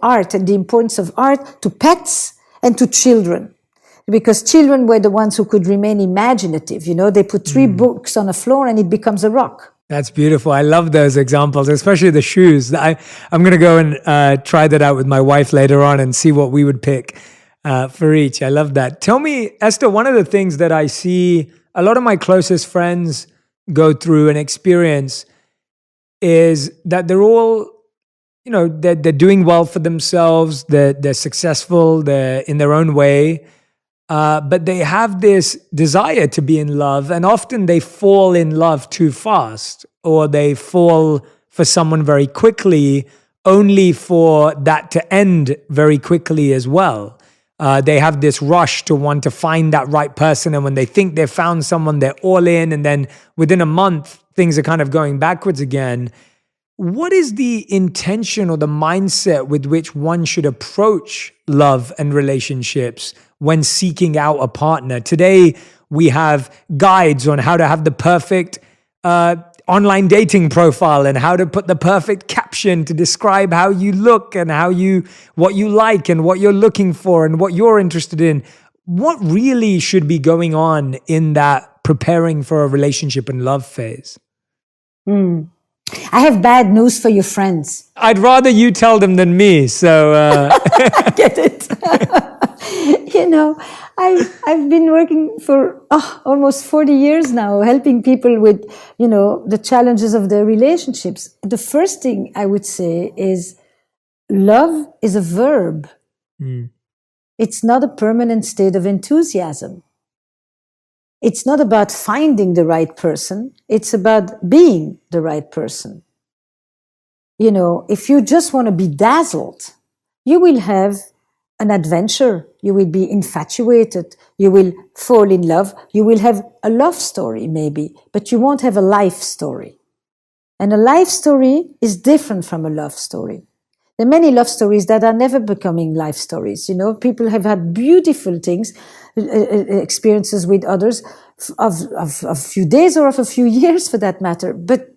art and the importance of art, to pets, and to children, because children were the ones who could remain imaginative. They put 3 books on a floor and it becomes a rock. That's beautiful. I love those examples, especially the shoes. I'm going to go and try that out with my wife later on and see what we would pick for each. I love that. Tell me, Esther, one of the things that I see a lot of my closest friends go through and experience is that they're all, they're doing well for themselves, they're successful, they're in their own way, but they have this desire to be in love, and often they fall in love too fast, or they fall for someone very quickly, only for that to end very quickly as well. They have this rush to want to find that right person. And when they think they've found someone, they're all in. And then within a month, things are kind of going backwards again. What is the intention or the mindset with which one should approach love and relationships when seeking out a partner? Today, we have guides on how to have the perfect online dating profile and how to put the perfect caption to describe how you look and what you like and what you're looking for and what you're interested in. What really should be going on in that preparing for a relationship and love phase? I have bad news for your friends. I'd rather you tell them than me. So I get it. I've been working for almost 40 years now, helping people with, the challenges of their relationships. The first thing I would say is love is a verb. It's not a permanent state of enthusiasm. It's not about finding the right person. It's about being the right person. If you just want to be dazzled, you will have an adventure. You will be infatuated. You will fall in love. You will have a love story maybe, but you won't have a life story. And a life story is different from a love story. There are many love stories that are never becoming life stories. People have had beautiful things, experiences with others of a few days or of a few years for that matter, but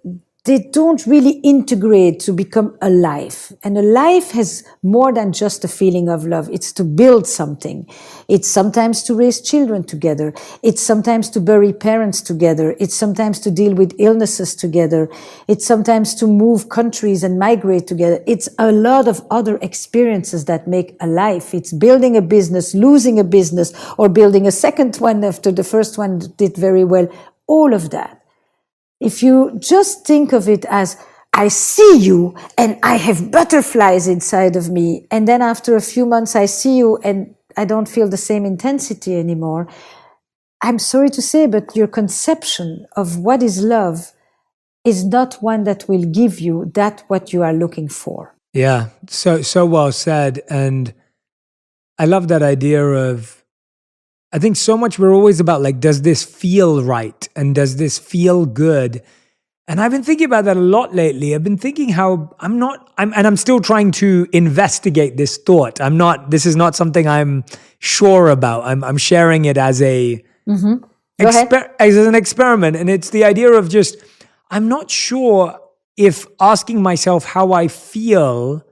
they don't really integrate to become a life. And a life has more than just a feeling of love. It's to build something. It's sometimes to raise children together. It's sometimes to bury parents together. It's sometimes to deal with illnesses together. It's sometimes to move countries and migrate together. It's a lot of other experiences that make a life. It's building a business, losing a business, or building a second one after the first one did very well. All of that. If you just think of it as, I see you and I have butterflies inside of me, and then after a few months I see you and I don't feel the same intensity anymore, I'm sorry to say, but your conception of what is love is not one that will give you what you are looking for. Yeah, so well said. And I love that idea of, I think so much we're always about does this feel right? And does this feel good? And I've been thinking about that a lot lately. I've been thinking how I'm still trying to investigate this thought. This is not something I'm sure about. I'm sharing it as as an experiment. And it's the idea of just, I'm not sure if asking myself how I feel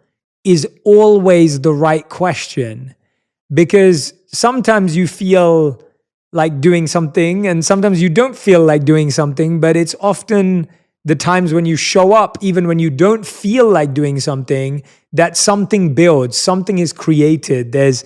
is always the right question. Because sometimes you feel like doing something and sometimes you don't feel like doing something, but it's often the times when you show up, even when you don't feel like doing something, that something builds, something is created. There's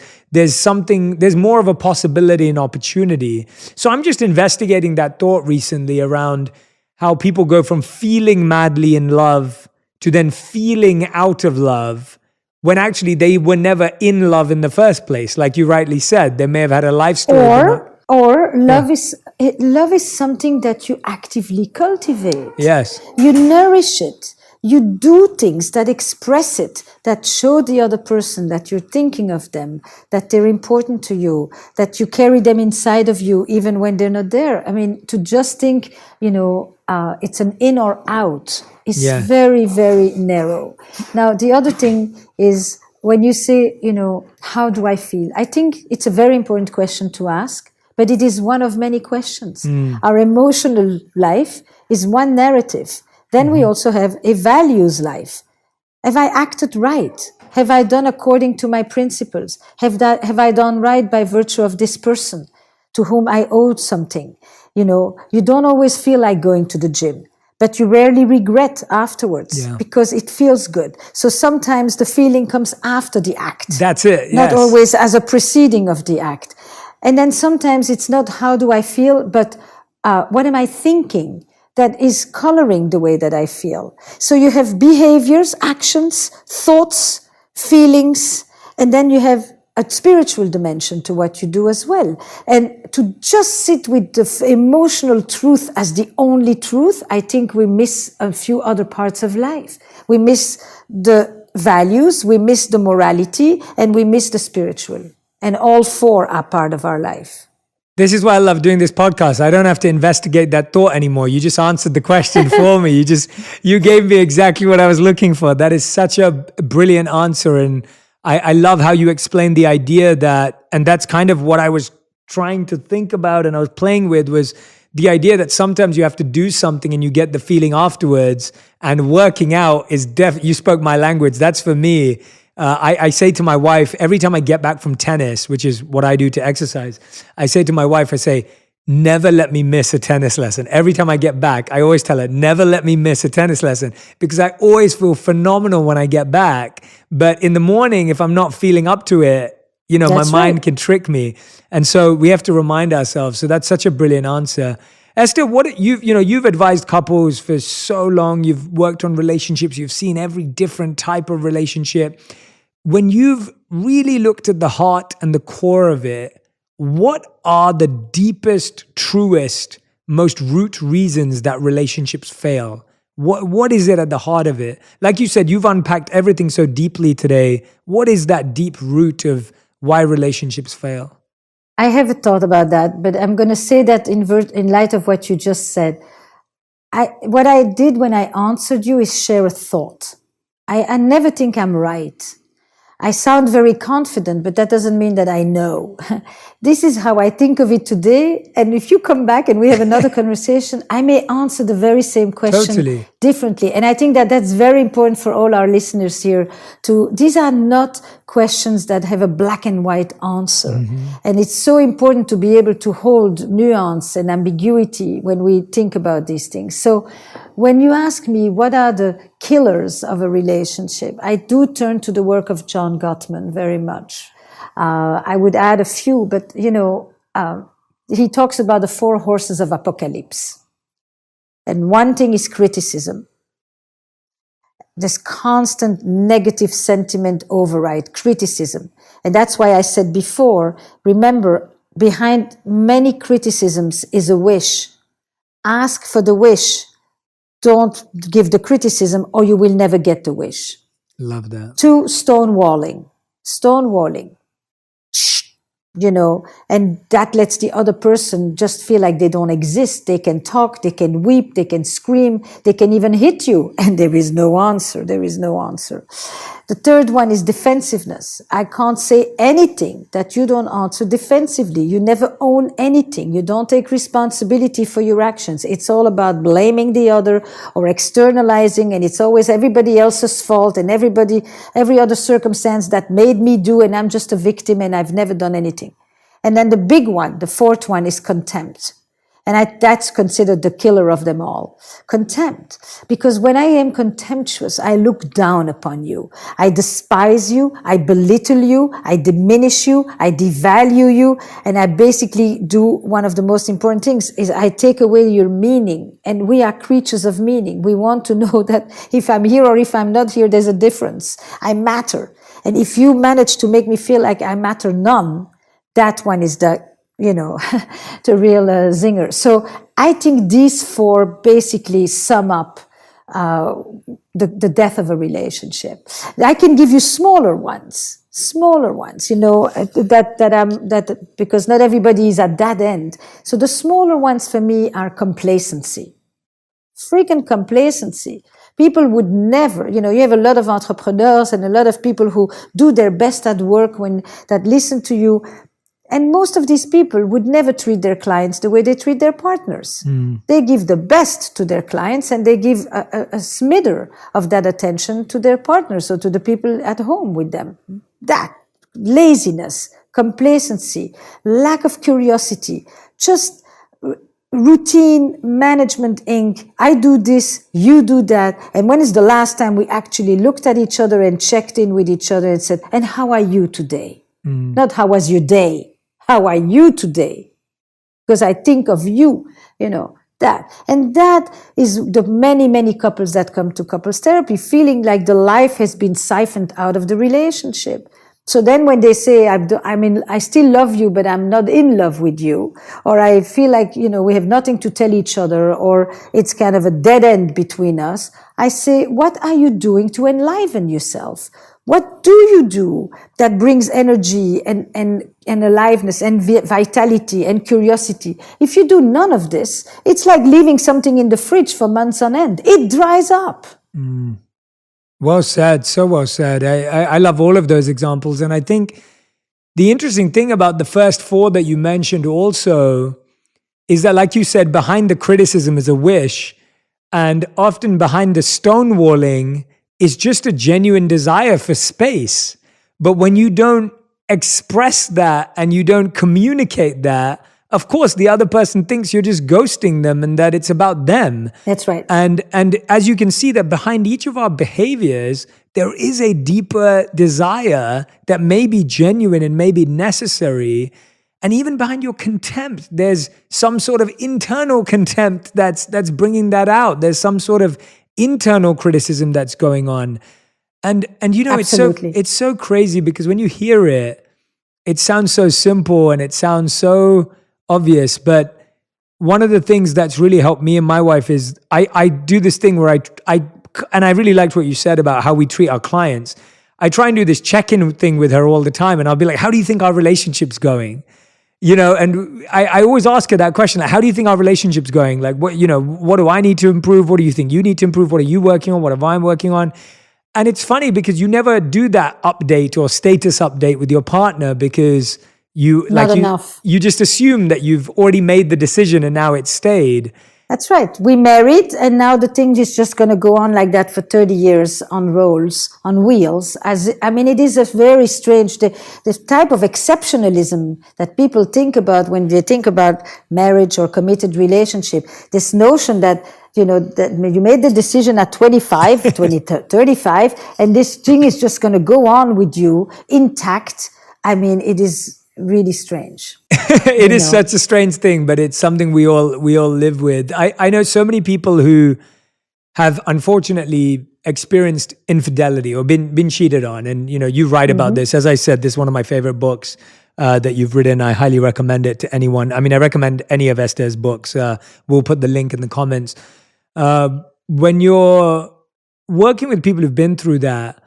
more of a possibility and opportunity. So I'm just investigating that thought recently around how people go from feeling madly in love to then feeling out of love, when actually they were never in love in the first place. Like you rightly said, they may have had a life story. Or love is something that you actively cultivate. Yes. You nourish it. You do things that express it, that show the other person that you're thinking of them, that they're important to you, that you carry them inside of you even when they're not there. I mean, to just think, it's an in or out is very, very narrow. Now, the other thing is when you say, how do I feel? I think it's a very important question to ask, but it is one of many questions. Our emotional life is one narrative. Then we also have a values life. Have I acted right? Have I done according to my principles? Have I done right by virtue of this person to whom I owed something? You don't always feel like going to the gym, but you rarely regret afterwards because it feels good. So sometimes the feeling comes after the act. That's it. Not always as a preceding of the act. And then sometimes it's not how do I feel, but what am I thinking that is coloring the way that I feel. So you have behaviors, actions, thoughts, feelings, and then you have a spiritual dimension to what you do as well. And to just sit with the emotional truth as the only truth, I think we miss a few other parts of life. We miss the values, we miss the morality, and we miss the spiritual. And all four are part of our life. This is why I love doing this podcast. I don't have to investigate that thought anymore. You just answered the question for me. You gave me exactly what I was looking for. That is such a brilliant answer. And I love how you explained the idea that, and that's kind of what I was trying to think about and I was playing with, was the idea that sometimes you have to do something and you get the feeling afterwards, and working out is you spoke my language. That's for me. I say to my wife, every time I get back from tennis, which is what I do to exercise, I say to my wife, I say, never let me miss a tennis lesson. Every time I get back, I always tell her, never let me miss a tennis lesson, because I always feel phenomenal when I get back. But in the morning, if I'm not feeling up to it, That's my mind right. can trick me. And so we have to remind ourselves. So that's such a brilliant answer. Esther, you've advised couples for so long. You've worked on relationships. You've seen every different type of relationship. When you've really looked at the heart and the core of it, what are the deepest, truest, most root reasons that relationships fail? What is it at the heart of it? Like you said, you've unpacked everything so deeply today. What is that deep root of why relationships fail? I haven't thought about that, but I'm going to say that in light of what you just said. What I did when I answered you is share a thought. I never think I'm right. I sound very confident, but that doesn't mean that I know. This is how I think of it today. And if you come back and we have another conversation, I may answer the very same question Totally. differently. And I think that that's very important for all our listeners here. These are not questions that have a black and white answer. Mm-hmm. And it's so important to be able to hold nuance and ambiguity when we think about these things. So when you ask me what are the killers of a relationship, I do turn to the work of John Gottman very much. I would add a few, but he talks about the 4 horses of apocalypse. And one thing is criticism. This constant negative sentiment override, criticism. And that's why I said before, remember, behind many criticisms is a wish. Ask for the wish. Don't give the criticism or you will never get the wish. Love that. 2, stonewalling. And that lets the other person just feel like they don't exist. They can talk, they can weep, they can scream, they can even hit you, and there is no answer. The 3rd one is defensiveness. I can't say anything that you don't answer defensively. You never own anything. You don't take responsibility for your actions. It's all about blaming the other or externalizing, and it's always everybody else's fault and every other circumstance that made me do, and I'm just a victim and I've never done anything. And then the big one, the 4th one, is contempt. And that's considered the killer of them all. Contempt. Because when I am contemptuous, I look down upon you. I despise you. I belittle you. I diminish you. I devalue you. And I basically do one of the most important things is I take away your meaning. And we are creatures of meaning. We want to know that if I'm here or if I'm not here, there's a difference. I matter. And if you manage to make me feel like I matter none, that one is the real zinger. So I think these 4 basically sum up the death of a relationship. I can give you smaller ones, because not everybody is at that end. So the smaller ones for me are complacency. Freaking complacency. People would never, you have a lot of entrepreneurs and a lot of people who do their best at work that listen to you. And most of these people would never treat their clients the way they treat their partners. They give the best to their clients and they give a smither of that attention to their partners or to the people at home with them. That laziness, complacency, lack of curiosity, just routine management inc. I do this, you do that. And when is the last time we actually looked at each other and checked in with each other and said, and how are you today? Not how was your day? How are you today? Because I think of you, that. And that is the many, many couples that come to couples therapy feeling like the life has been siphoned out of the relationship. So then when they say, I still love you, but I'm not in love with you, or I feel like, we have nothing to tell each other, or it's kind of a dead end between us, I say, what are you doing to enliven yourself? What do you do that brings energy and aliveness and vitality and curiosity? If you do none of this, it's like leaving something in the fridge for months on end. It dries up. Well said. So well said. I love all of those examples. And I think the interesting thing about the first four that you mentioned also is that, like you said, behind the criticism is a wish. And often behind the stonewalling is just a genuine desire for space. But when you don't express that and you don't communicate that, of course, the other person thinks you're just ghosting them and that it's about them. That's right. And as you can see, that behind each of our behaviors, there is a deeper desire that may be genuine and may be necessary. And even behind your contempt, there's some sort of internal contempt that's bringing that out. There's some sort of internal criticism that's going on. And you know, Absolutely. it's so crazy because when you hear it, it sounds so simple and it sounds so obvious. But one of the things that's really helped me and my wife is I do this thing where and I really liked what you said about how we treat our clients. I try and do this check-in thing with her all the time. And I'll be like, how do you think our relationship's going? You know, and I always ask her that question, like, how do you think our relationship's going? Like, what do I need to improve? What do you think you need to improve? What are you working on? What am I working on? And it's funny because you never do that update or status update with your partner because you just assume that you've already made the decision and now it's stayed. That's right. We married, and now the thing is just going to go on like that for 30 years on wheels. It is a very strange, the type of exceptionalism that people think about when they think about marriage or committed relationship. This notion that, that you made the decision at 25, 35, and this thing is just going to go on with you intact. It is really strange. It is such a strange thing, but it's something we all live with. I know so many people who have unfortunately experienced infidelity or been cheated on. And, you write about this. As I said, this is one of my favorite books that you've written. I highly recommend it to anyone. I recommend any of Esther's books. We'll put the link in the comments. When you're working with people who've been through that,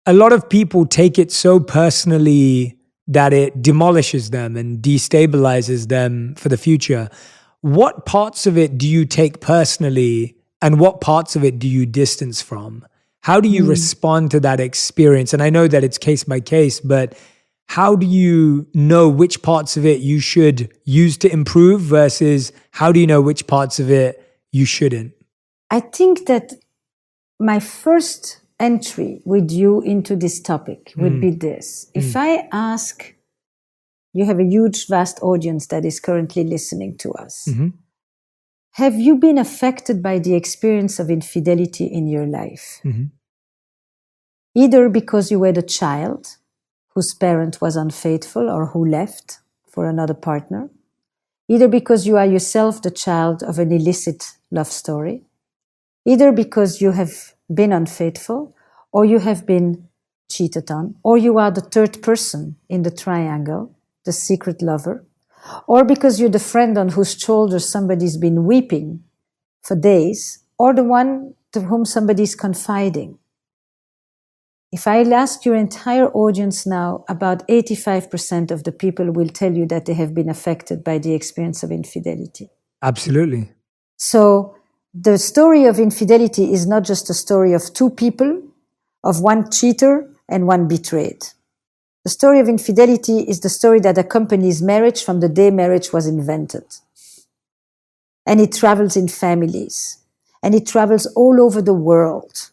a lot of people take it so personally that it demolishes them and destabilizes them for the future. What parts of it do you take personally and what parts of it do you distance from? How do you respond to that experience? And I know that it's case by case, but how do you know which parts of it you should use to improve versus how do you know which parts of it you shouldn't? I think that my first entry with you into this topic would be this. If I ask, you have a huge, vast audience that is currently listening to us. Have you been affected by the experience of infidelity in your life? Either because you were the child whose parent was unfaithful or who left for another partner, either because you are yourself the child of an illicit love story, either because you have been unfaithful, or you have been cheated on, or you are the third person in the triangle, the secret lover, or because you're the friend on whose shoulders somebody's been weeping for days, or the one to whom somebody's confiding. If I ask your entire audience now, about 85% of the people will tell you that they have been affected by the experience of infidelity. Absolutely. So the story of infidelity is not just a story of two people, of one cheater and one betrayed. The story of infidelity is the story that accompanies marriage from the day marriage was invented. And it travels in families. And it travels all over the world.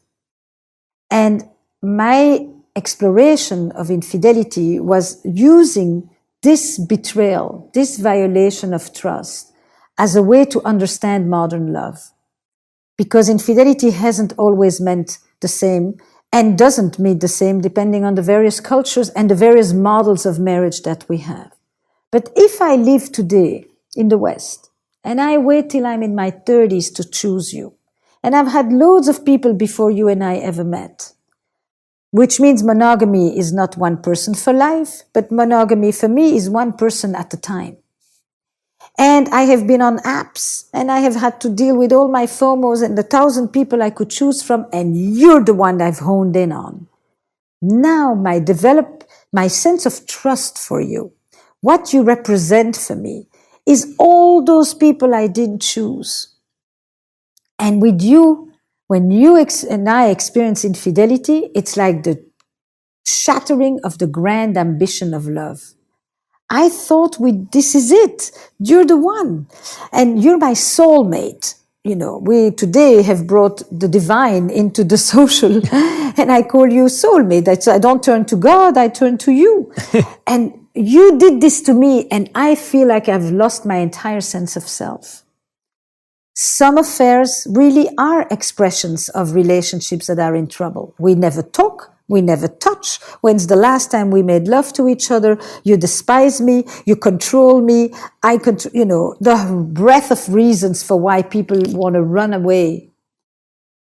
And my exploration of infidelity was using this betrayal, this violation of trust, as a way to understand modern love. Because infidelity hasn't always meant the same and doesn't mean the same depending on the various cultures and the various models of marriage that we have. But if I live today in the West and I wait till I'm in my 30s to choose you, and I've had loads of people before you and I ever met, which means monogamy is not one person for life, but monogamy for me is one person at a time. And I have been on apps and I have had to deal with all my FOMOs and the 1,000 people I could choose from, and you're the one I've honed in on. Now my sense of trust for you, what you represent for me, is all those people I didn't choose. And with you, when you and I experience infidelity, it's like the shattering of the grand ambition of love. I thought this is it. You're the one. And you're my soulmate. We today have brought the divine into the social, and I call you soulmate. I don't turn to God, I turn to you. And you did this to me, and I feel like I've lost my entire sense of self. Some affairs really are expressions of relationships that are in trouble. We never talk. We never touch. When's the last time we made love to each other? You despise me. You control me. The breadth of reasons for why people want to run away.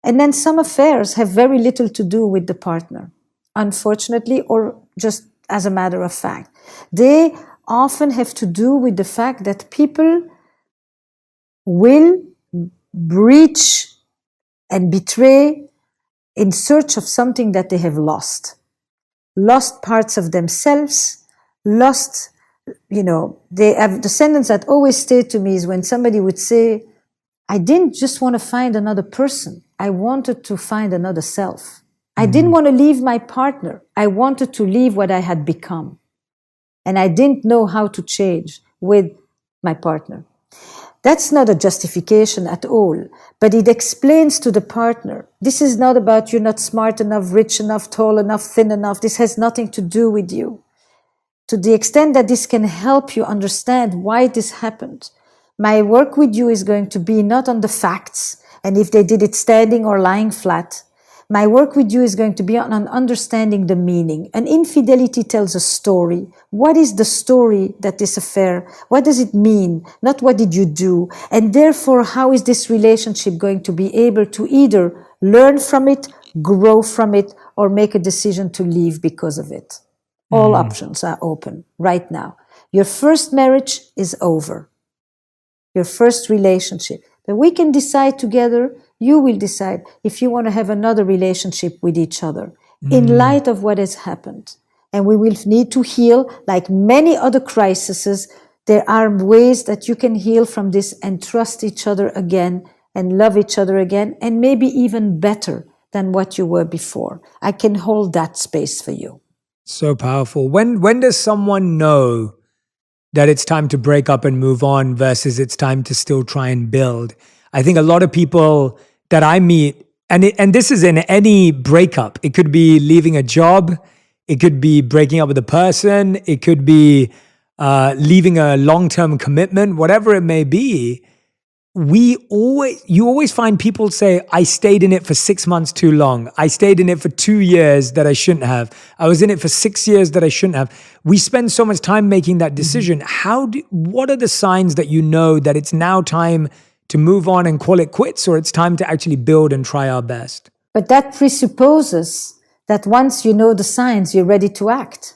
And then some affairs have very little to do with the partner, unfortunately, or just as a matter of fact. They often have to do with the fact that people will breach and betray in search of something that they have lost parts of themselves, they have the sentence that always stayed to me is when somebody would say, I didn't just want to find another person. I wanted to find another self. I didn't want to leave my partner. I wanted to leave what I had become. And I didn't know how to change with my partner. That's not a justification at all, but it explains to the partner, this is not about you're not smart enough, rich enough, tall enough, thin enough. This has nothing to do with you. To the extent that this can help you understand why this happened, my work with you is going to be not on the facts, and if they did it standing or lying flat. My work with you is going to be on understanding the meaning. An infidelity tells a story. What is the story that this affair, what does it mean? Not what did you do? And therefore, how is this relationship going to be able to either learn from it, grow from it, or make a decision to leave because of it? All options are open right now. Your first marriage is over. Your first relationship. But we can decide together, you will decide if you want to have another relationship with each other in light of what has happened. And we will need to heal, like many other crises. There are ways that you can heal from this and trust each other again and love each other again, and maybe even better than what you were before. I can hold that space for you. So powerful. When does someone know that it's time to break up and move on versus it's time to still try and build? I think a lot of people that I meet, and this is in any breakup, it could be leaving a job, it could be breaking up with a person, it could be leaving a long-term commitment, whatever it may be. You always find people say, I stayed in it for 6 months too long. I stayed in it for 2 years that I shouldn't have. I was in it for 6 years that I shouldn't have. We spend so much time making that decision. What are the signs that you know that it's now time to move on and call it quits, or it's time to actually build and try our best? But that presupposes that once you know the signs, you're ready to act.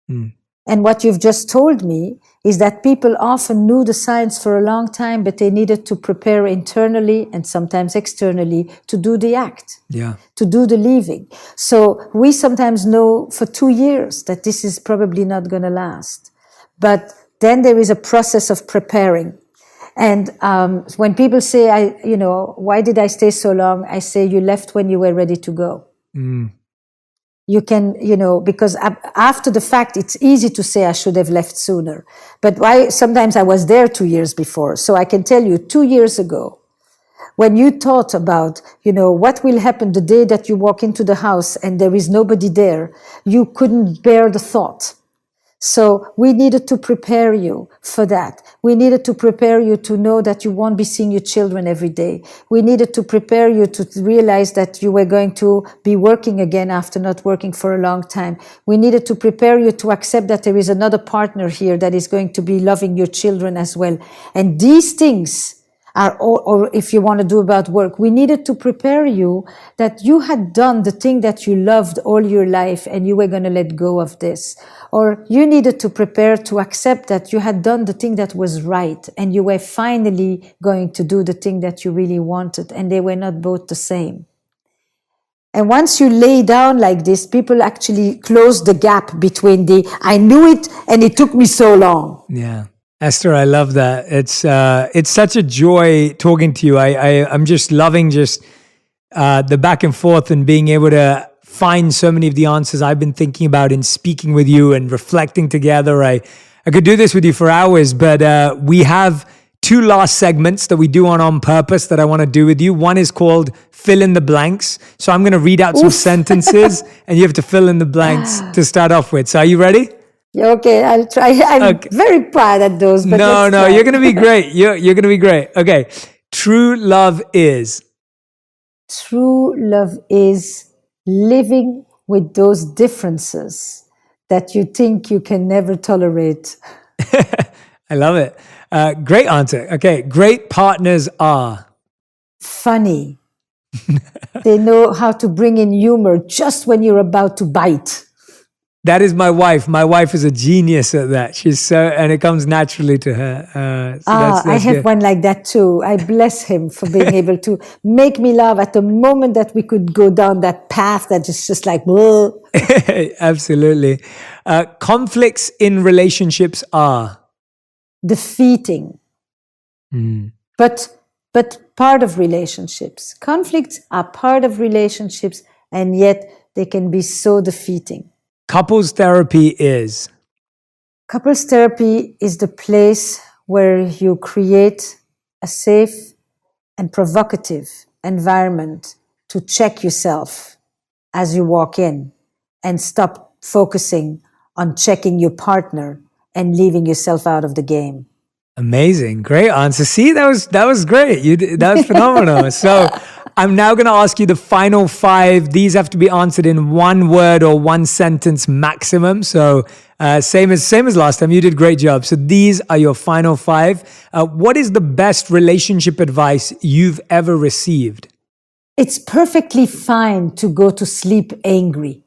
And what you've just told me is that people often knew the signs for a long time, but they needed to prepare internally and sometimes externally to do the act, to do the leaving. So we sometimes know for 2 years that this is probably not going to last. But then there is a process of preparing. And when people say, why did I stay so long? I say, you left when you were ready to go. You can, because after the fact, it's easy to say I should have left sooner. But sometimes I was there 2 years before. So I can tell you 2 years ago, when you thought about, what will happen the day that you walk into the house and there is nobody there, you couldn't bear the thought. So we needed to prepare you for that. We needed to prepare you to know that you won't be seeing your children every day. We needed to prepare you to realize that you were going to be working again after not working for a long time. We needed to prepare you to accept that there is another partner here that is going to be loving your children as well. And these things are, or if you want to do about work, we needed to prepare you that you had done the thing that you loved all your life and you were going to let go of this. Or you needed to prepare to accept that you had done the thing that was right and you were finally going to do the thing that you really wanted, and they were not both the same. And once you lay down like this, people actually close the gap between the I knew it and it took me so long. Yeah. Esther, I love that. It's such a joy talking to you. I'm just loving the back and forth and being able to find so many of the answers I've been thinking about in speaking with you and reflecting together. I could do this with you for hours, but we have two last segments that we do on Purpose that I want to do with you. One is called Fill in the Blanks. So I'm going to read out some sentences and you have to fill in the blanks to start off with. So are you ready? Okay, I'll try. I'm very proud at those. But No, you're going to be great. You're going to be great. Okay. True love is. True love is living with those differences that you think you can never tolerate. I love it. Great answer. Okay. Great partners are. Funny. They know how to bring in humor just when you're about to bite. That is my wife. My wife is a genius at that. And it comes naturally to her. That's I have good. one like that too. I bless him for being able to make me laugh at the moment that we could go down that path that is just like, whoa. Absolutely. Conflicts in relationships are. Defeating. But part of relationships. Conflicts are part of relationships, and yet they can be so defeating. Couples therapy is. Couples therapy is the place where you create a safe and provocative environment to check yourself as you walk in and stop focusing on checking your partner and leaving yourself out of the game. Amazing. Great answer. See, that was great. That was phenomenal. So I'm now going to ask you the final 5. These have to be answered in one word or one sentence maximum. So same as last time. You did a great job. So these are your final 5. What is the best relationship advice you've ever received? It's perfectly fine to go to sleep angry.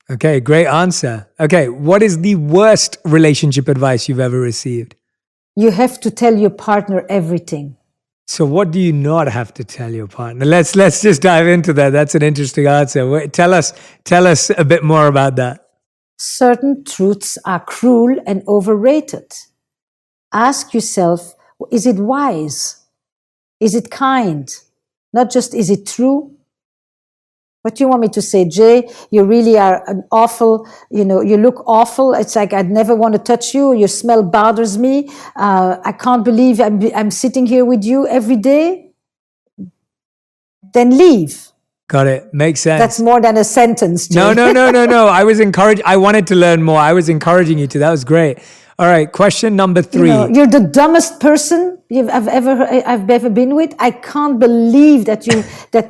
Okay. Great answer. Okay. What is the worst relationship advice you've ever received? You have to tell your partner everything. So what do you not have to tell your partner? Let's just dive into that. That's an interesting answer. Tell us a bit more about that. Certain truths are cruel and overrated. Ask yourself, is it wise? Is it kind? Not just, is it true? What do you want me to say, Jay? You really are an awful, you look awful. It's like, I'd never want to touch you. Your smell bothers me. I can't believe I'm sitting here with you every day. Then leave. Got it. Makes sense. That's more than a sentence, Jay. No. I wanted to learn more. I was encouraging you to. That was great. All right. Question number 3. You're the dumbest person I've ever been with. I can't believe that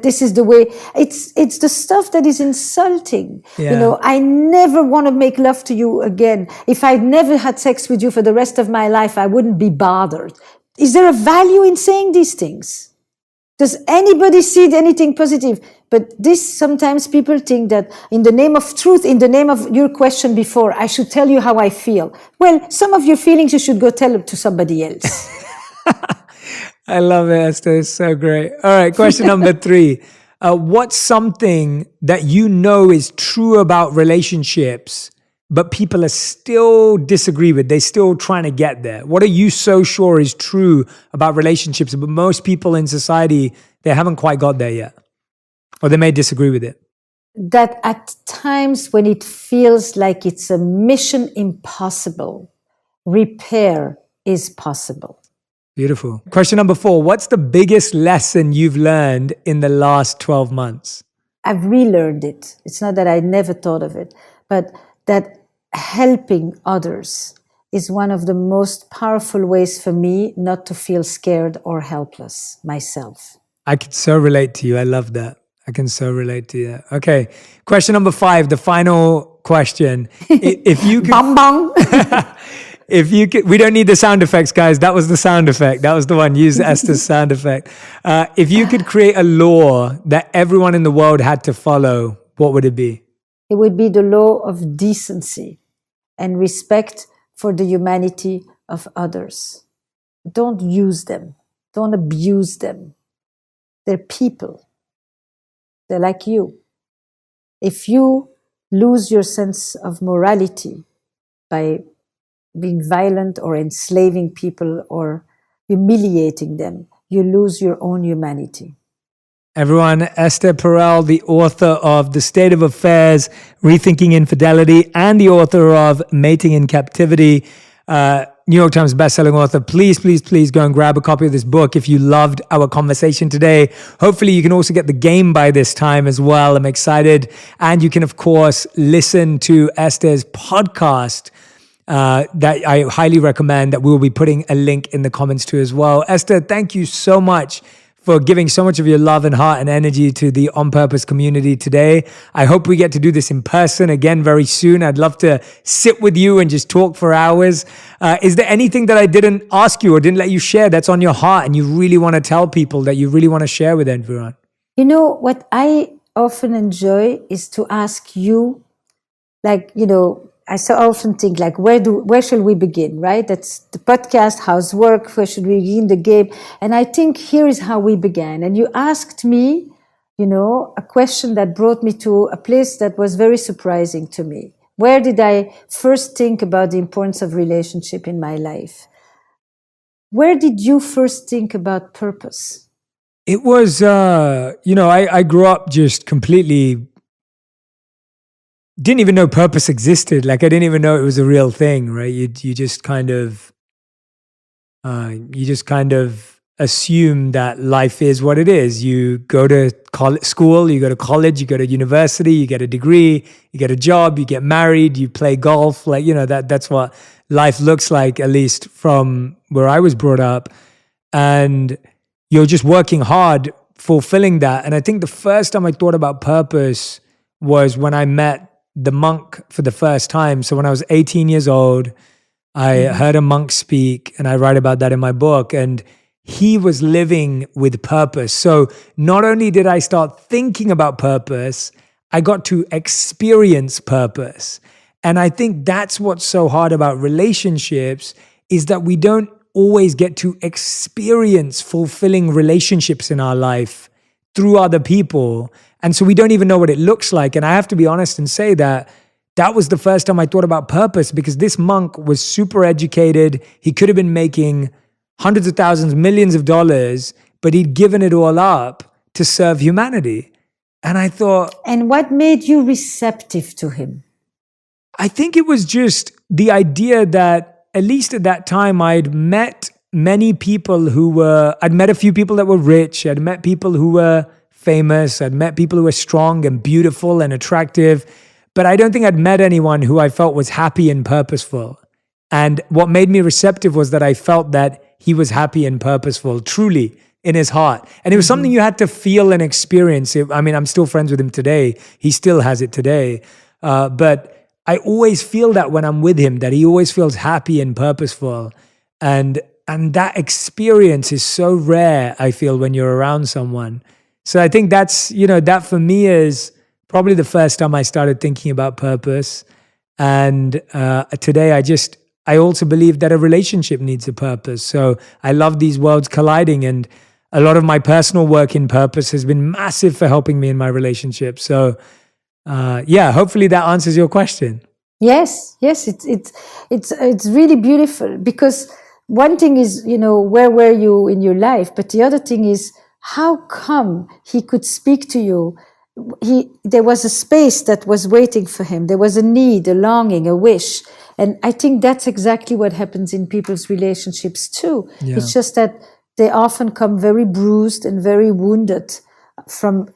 this is the way. It's the stuff that is insulting. Yeah. I never want to make love to you again. If I'd never had sex with you for the rest of my life, I wouldn't be bothered. Is there a value in saying these things? Does anybody see anything positive? But sometimes people think that in the name of truth, in the name of your question before, I should tell you how I feel. Well, some of your feelings you should go tell them to somebody else. I love it, Esther. It's so great. All right, question number 3. What's something that you know is true about relationships, but people are still disagree with? They're still trying to get there. What are you so sure is true about relationships, but most people in society, they haven't quite got there yet? Or they may disagree with it. That at times when it feels like it's a mission impossible, repair is possible. Beautiful. Question number 4. What's the biggest lesson you've learned in the last 12 months? I've relearned it. It's not that I never thought of it, but that helping others is one of the most powerful ways for me not to feel scared or helpless myself. I can so relate to you. I love that. I can so relate to you. Okay. Question number 5, the final question. If you could, bang, bang. if you could, we don't need the sound effects, guys. That was the sound effect. That was the one. Use Esther's sound effect. If you could create a law that everyone in the world had to follow, what would it be? It would be the law of decency and respect for the humanity of others. Don't use them. Don't abuse them. They're people. They're like you. If you lose your sense of morality by being violent or enslaving people or humiliating them, you lose your own humanity. Everyone, Esther Perel, the author of The State of Affairs, Rethinking Infidelity, and the author of Mating in Captivity, New York Times bestselling author. Please, please, please go and grab a copy of this book if you loved our conversation today. Hopefully, you can also get the game by this time as well. I'm excited. And you can, of course, listen to Esther's podcast that I highly recommend, that we'll be putting a link in the comments to as well. Esther, thank you so much for giving so much of your love and heart and energy to the On Purpose community today. I hope we get to do this in person again very soon. I'd love to sit with you and just talk for hours. Is there anything that I didn't ask you or didn't let you share that's on your heart and you really want to tell people, that you really want to share with everyone? You know, what I often enjoy is to ask you, like, I so often think, like, where shall we begin, right? That's the podcast, how's work, where should we begin the game? And I think here is how we began. And you asked me, a question that brought me to a place that was very surprising to me. Where did I first think about the importance of relationship in my life? Where did you first think about purpose? It was, I grew up just completely didn't even know purpose existed. Like, I didn't even know it was a real thing, right? You just kind of assume that life is what it is. You go to school, you go to college, you go to university, you get a degree, you get a job, you get married, you play golf. Like, that's what life looks like, at least from where I was brought up. And you're just working hard, fulfilling that. And I think the first time I thought about purpose was when I met the monk for the first time. So when I was 18 years old, I heard a monk speak, and I write about that in my book. And he was living with purpose. So not only did I start thinking about purpose, I got to experience purpose. And I think that's what's so hard about relationships, is that we don't always get to experience fulfilling relationships in our life through other people. And so we don't even know what it looks like. And I have to be honest and say that was the first time I thought about purpose, because this monk was super educated. He could have been making hundreds of thousands, millions of dollars, but he'd given it all up to serve humanity. And I thought... And what made you receptive to him? I think it was just the idea that, at least at that time, I'd met many people I'd met a few people that were rich. I'd met people who were famous. I'd met people who were strong and beautiful and attractive, but I don't think I'd met anyone who I felt was happy and purposeful. And what made me receptive was that I felt that he was happy and purposeful, truly, in his heart. And it was something you had to feel and experience. I'm still friends with him today. He still has it today. But I always feel that when I'm with him, that he always feels happy and purposeful. And that experience is so rare, I feel, when you're around someone. So I think that's, that for me is probably the first time I started thinking about purpose. And today I also believe that a relationship needs a purpose. So I love these worlds colliding, and a lot of my personal work in purpose has been massive for helping me in my relationship. So hopefully that answers your question. Yes, it's really beautiful, because one thing is, where were you in your life? But the other thing is, how come he could speak to you? There was a space that was waiting for him. There was a need, a longing, a wish. And I think that's exactly what happens in people's relationships too. Yeah. It's just that they often come very bruised and very wounded from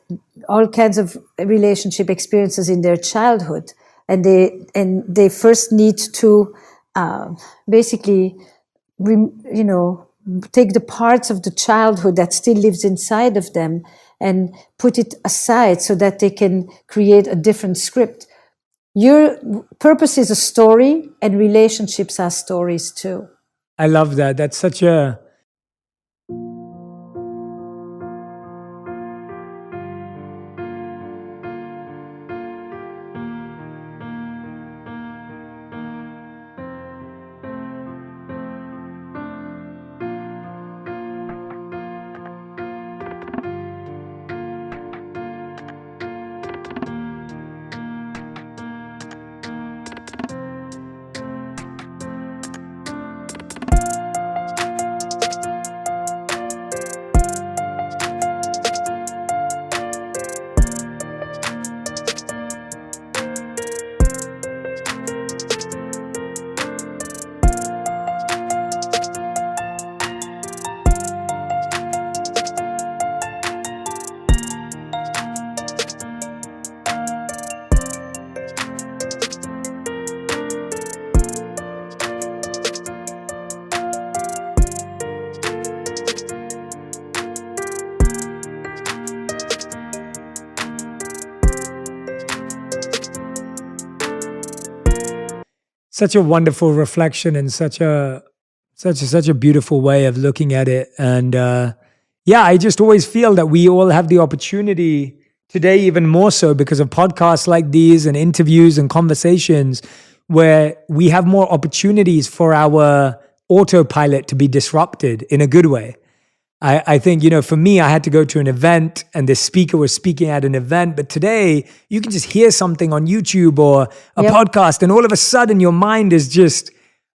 all kinds of relationship experiences in their childhood. And they first need to basically, take the parts of the childhood that still lives inside of them and put it aside so that they can create a different script. Your purpose is a story, and relationships are stories too. I love that. That's such a... Such a wonderful reflection and such a beautiful way of looking at it. And yeah, I just always feel that we all have the opportunity today, even more so because of podcasts like these and interviews and conversations, where we have more opportunities for our autopilot to be disrupted in a good way. I think, for me, I had to go to an event and the speaker was speaking at an event. But today you can just hear something on YouTube or a podcast and all of a sudden your mind is just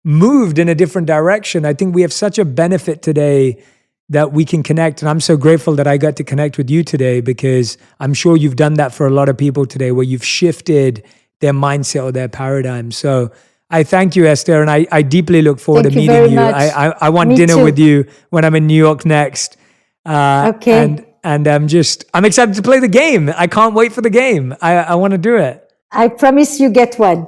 moved in a different direction. I think we have such a benefit today that we can connect. And I'm so grateful that I got to connect with you today, because I'm sure you've done that for a lot of people today, where you've shifted their mindset or their paradigm. So I thank you, Esther, and I deeply look forward to meeting you. I want Me dinner too. with you when I'm in New York next. Okay. And I'm excited to play the game. I can't wait for the game. I want to do it. I promise you get one.